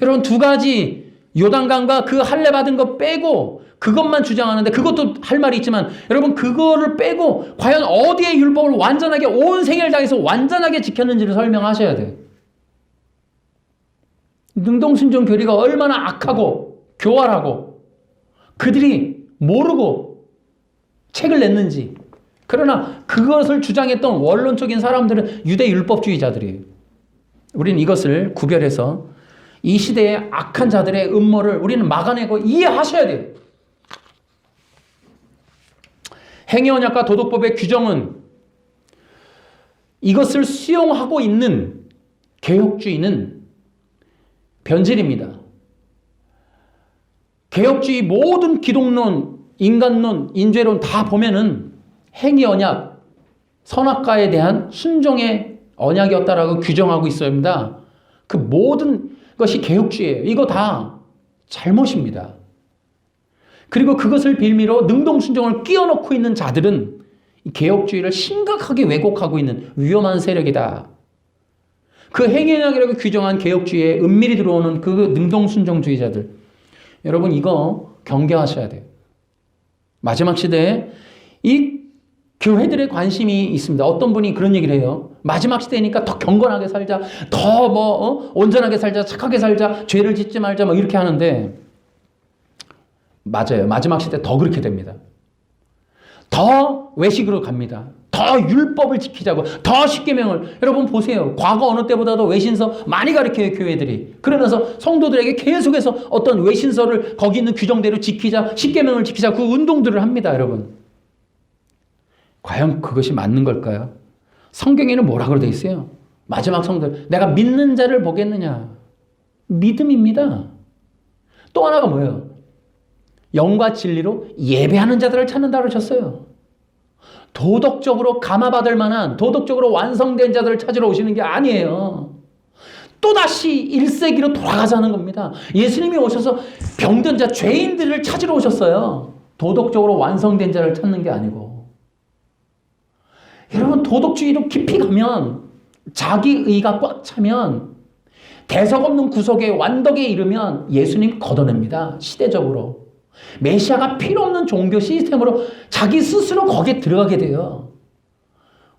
여러분 두 가지 요단강과 그 할례 받은 거 빼고 그것만 주장하는데 그것도 할 말이 있지만 여러분 그거를 빼고 과연 어디에 율법을 완전하게 온 생애를 다해서 완전하게 지켰는지를 설명하셔야 돼요. 능동순종 교리가 얼마나 악하고 교활하고 그들이 모르고 책을 냈는지. 그러나 그것을 주장했던 원론적인 사람들은 유대 율법주의자들이에요. 우리는 이것을 구별해서 이 시대의 악한 자들의 음모를 우리는 막아내고 이해하셔야 돼요. 행위언약과 도덕법의 규정은 이것을 수용하고 있는 개혁주의는 변질입니다. 개혁주의 모든 기독론, 인간론, 인죄론 다 보면은 행위언약, 선악과에 대한 순종의 언약이었다라고 규정하고 있습니다. 그 모든 것이 개혁주의예요. 이거 다 잘못입니다. 그리고 그것을 빌미로 능동순종을 끼워넣고 있는 자들은 개혁주의를 심각하게 왜곡하고 있는 위험한 세력이다. 그 행위언약이라고 규정한 개혁주의에 은밀히 들어오는 그 능동순종주의자들. 여러분 이거 경계하셔야 돼요. 마지막 시대에 이 교회들의 관심이 있습니다. 어떤 분이 그런 얘기를 해요. 마지막 시대니까 더 경건하게 살자, 더 온전하게 살자, 착하게 살자, 죄를 짓지 말자, 이렇게 하는데 맞아요. 마지막 시대 더 그렇게 됩니다. 더 외식으로 갑니다. 더 율법을 지키자고, 더 십계명을. 여러분 보세요. 과거 어느 때보다도 외신서 많이 가르쳐요, 교회들이. 그러면서 성도들에게 계속해서 어떤 외신서를 거기 있는 규정대로 지키자, 십계명을 지키자, 그 운동들을 합니다, 여러분. 과연 그것이 맞는 걸까요? 성경에는 뭐라고 되어 있어요? 마지막 성도, 내가 믿는 자를 보겠느냐? 믿음입니다. 또 하나가 뭐예요? 영과 진리로 예배하는 자들을 찾는다 그러셨어요. 도덕적으로 감화받을 만한, 도덕적으로 완성된 자들을 찾으러 오시는 게 아니에요. 또다시 1세기로 돌아가자는 겁니다. 예수님이 오셔서 병든 자, 죄인들을 찾으러 오셨어요. 도덕적으로 완성된 자를 찾는 게 아니고. 여러분, 도덕주의로 깊이 가면, 자기의가 꽉 차면, 대석 없는 구속의 완덕에 이르면 예수님 걷어냅니다. 시대적으로. 메시아가 필요 없는 종교 시스템으로 자기 스스로 거기에 들어가게 돼요.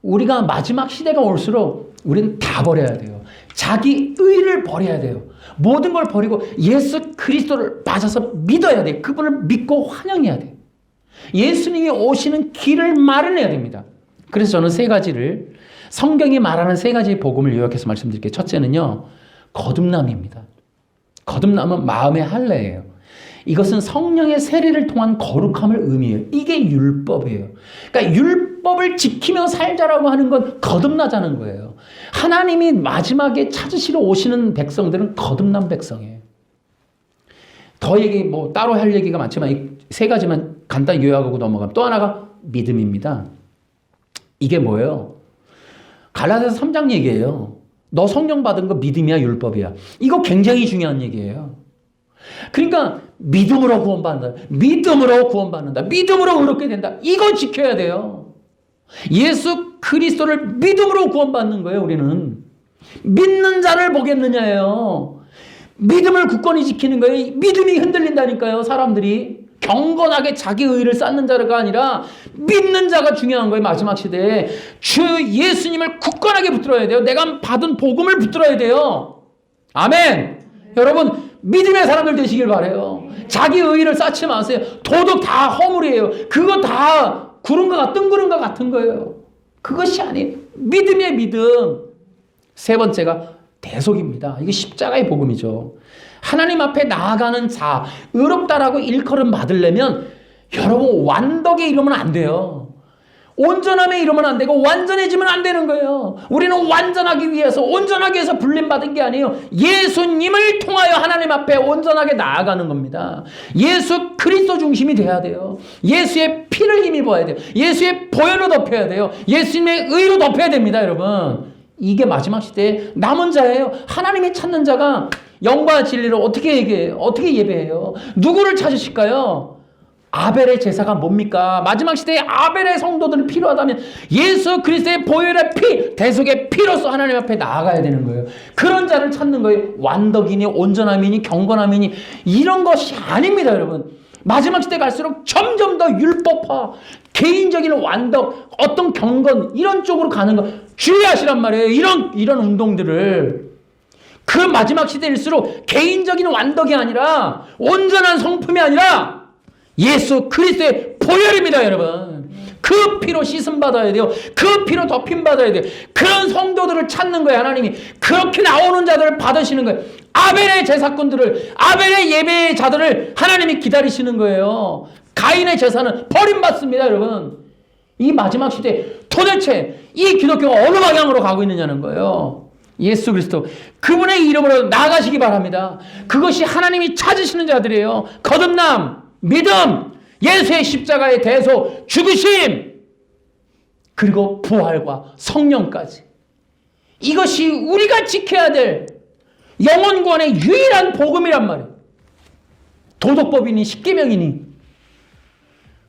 우리가 마지막 시대가 올수록 우리는 다 버려야 돼요. 자기 의를 버려야 돼요. 모든 걸 버리고 예수 그리스도를 맞아서 믿어야 돼요. 그분을 믿고 환영해야 돼요. 예수님이 오시는 길을 마련해야 됩니다. 그래서 저는 세 가지를, 성경이 말하는 세 가지 복음을 요약해서 말씀드릴게요. 첫째는요, 거듭남입니다. 거듭남은 마음의 할례예요. 이것은 성령의 세례를 통한 거룩함을 의미해요. 이게 율법이에요. 그러니까 율법을 지키며 살자라고 하는 건 거듭나자는 거예요. 하나님이 마지막에 찾으시러 오시는 백성들은 거듭난 백성이에요. 더 얘기, 뭐 따로 할 얘기가 많지만 이 세 가지만 간단히 요약하고 넘어가면, 또 하나가 믿음입니다. 이게 뭐예요? 갈라디아서 3장 얘기예요. 너 성령 받은 거 믿음이야, 율법이야? 이거 굉장히 중요한 얘기예요. 그러니까 믿음으로 구원받는다. 믿음으로 구원받는다. 믿음으로 의롭게 된다. 이거 지켜야 돼요. 예수 그리스도를 믿음으로 구원받는 거예요, 우리는. 믿는 자를 보겠느냐예요. 믿음을 굳건히 지키는 거예요. 믿음이 흔들린다니까요, 사람들이. 경건하게 자기 의를 쌓는 자가 아니라 믿는 자가 중요한 거예요. 마지막 시대에 주 예수님을 굳건하게 붙들어야 돼요. 내가 받은 복음을 붙들어야 돼요. 아멘. 여러분, 믿음의 사람들 되시길 바라요. 자기 의를 쌓지 마세요. 도덕 다 허물이에요. 그거 다 구른 거가 뜬구른 거 같은 거예요. 그것이 아니에요. 믿음의 믿음. 세 번째가 대속입니다. 이게 십자가의 복음이죠. 하나님 앞에 나아가는 자, 의롭다라고 일컬음 받으려면 여러분 완덕에 이르면 안 돼요. 온전함에 이르면 안 되고 완전해지면 안 되는 거예요. 우리는 완전하기 위해서, 온전하기 위해서 불림받은 게 아니에요. 예수님을 통하여 하나님 앞에 온전하게 나아가는 겁니다. 예수 그리스도 중심이 돼야 돼요. 예수의 피를 힘입어야 돼요. 예수의 보혈로 덮여야 돼요. 예수님의 의로 덮여야 됩니다, 여러분. 이게 마지막 시대에 남은 자예요. 하나님이 찾는 자가 영과 진리로 어떻게 얘기해요? 어떻게 예배해요? 누구를 찾으실까요? 아벨의 제사가 뭡니까? 마지막 시대에 아벨의 성도들이 필요하다면 예수 그리스도의 보혈의 피, 대속의 피로서 하나님 앞에 나아가야 되는 거예요. 그런 자를 찾는 거예요. 완덕이니 온전함이니 경건함이니 이런 것이 아닙니다, 여러분. 마지막 시대 갈수록 점점 더 율법화, 개인적인 완덕, 어떤 경건 이런 쪽으로 가는 거 주의하시란 말이에요. 이런 운동들을. 그 마지막 시대일수록 개인적인 완덕이 아니라 온전한 성품이 아니라 예수 그리스도의 보혈입니다, 여러분. 그 피로 씻음 받아야 돼요. 그 피로 덮임 받아야 돼요. 그런 성도들을 찾는 거예요, 하나님이. 그렇게 나오는 자들을 받으시는 거예요. 아벨의 제사꾼들을, 아벨의 예배의 자들을 하나님이 기다리시는 거예요. 가인의 제사는 버림받습니다, 여러분. 이 마지막 시대에 도대체 이 기독교가 어느 방향으로 가고 있느냐는 거예요. 예수 그리스도, 그분의 이름으로 나아가시기 바랍니다. 그것이 하나님이 찾으시는 자들이에요. 거듭남, 믿음, 예수의 십자가의 대속, 죽으심, 그리고 부활과 성령까지. 이것이 우리가 지켜야 될 영혼 구원의 유일한 복음이란 말이에요. 도덕법이니 십계명이니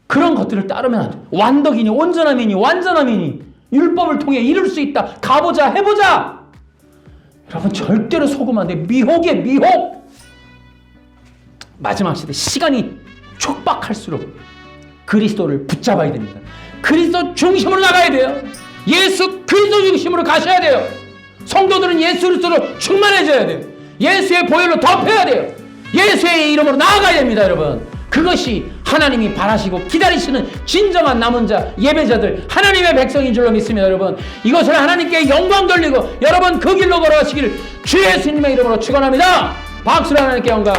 그런 것들을 따르면 안 돼. 완덕이니 온전함이니 완전함이니 율법을 통해 이룰 수 있다. 가보자, 해보자. 여러분 절대로 속으면 안 돼. 미혹이에요, 미혹. 마지막 시대 시간이 촉박할수록 그리스도를 붙잡아야 됩니다. 그리스도 중심으로 나가야 돼요. 예수 그리스도 중심으로 가셔야 돼요. 성도들은 예수 그리스도로 충만해져야 돼요. 예수의 보혈로 덮여야 돼요. 예수의 이름으로 나아가야 됩니다, 여러분. 그것이 하나님이 바라시고 기다리시는 진정한 남은 자, 예배자들, 하나님의 백성인 줄로 믿습니다, 여러분. 이것을 하나님께 영광 돌리고 여러분 그 길로 걸어가시기를 주 예수님의 이름으로 축원합니다. 박수로 하나님께 영광.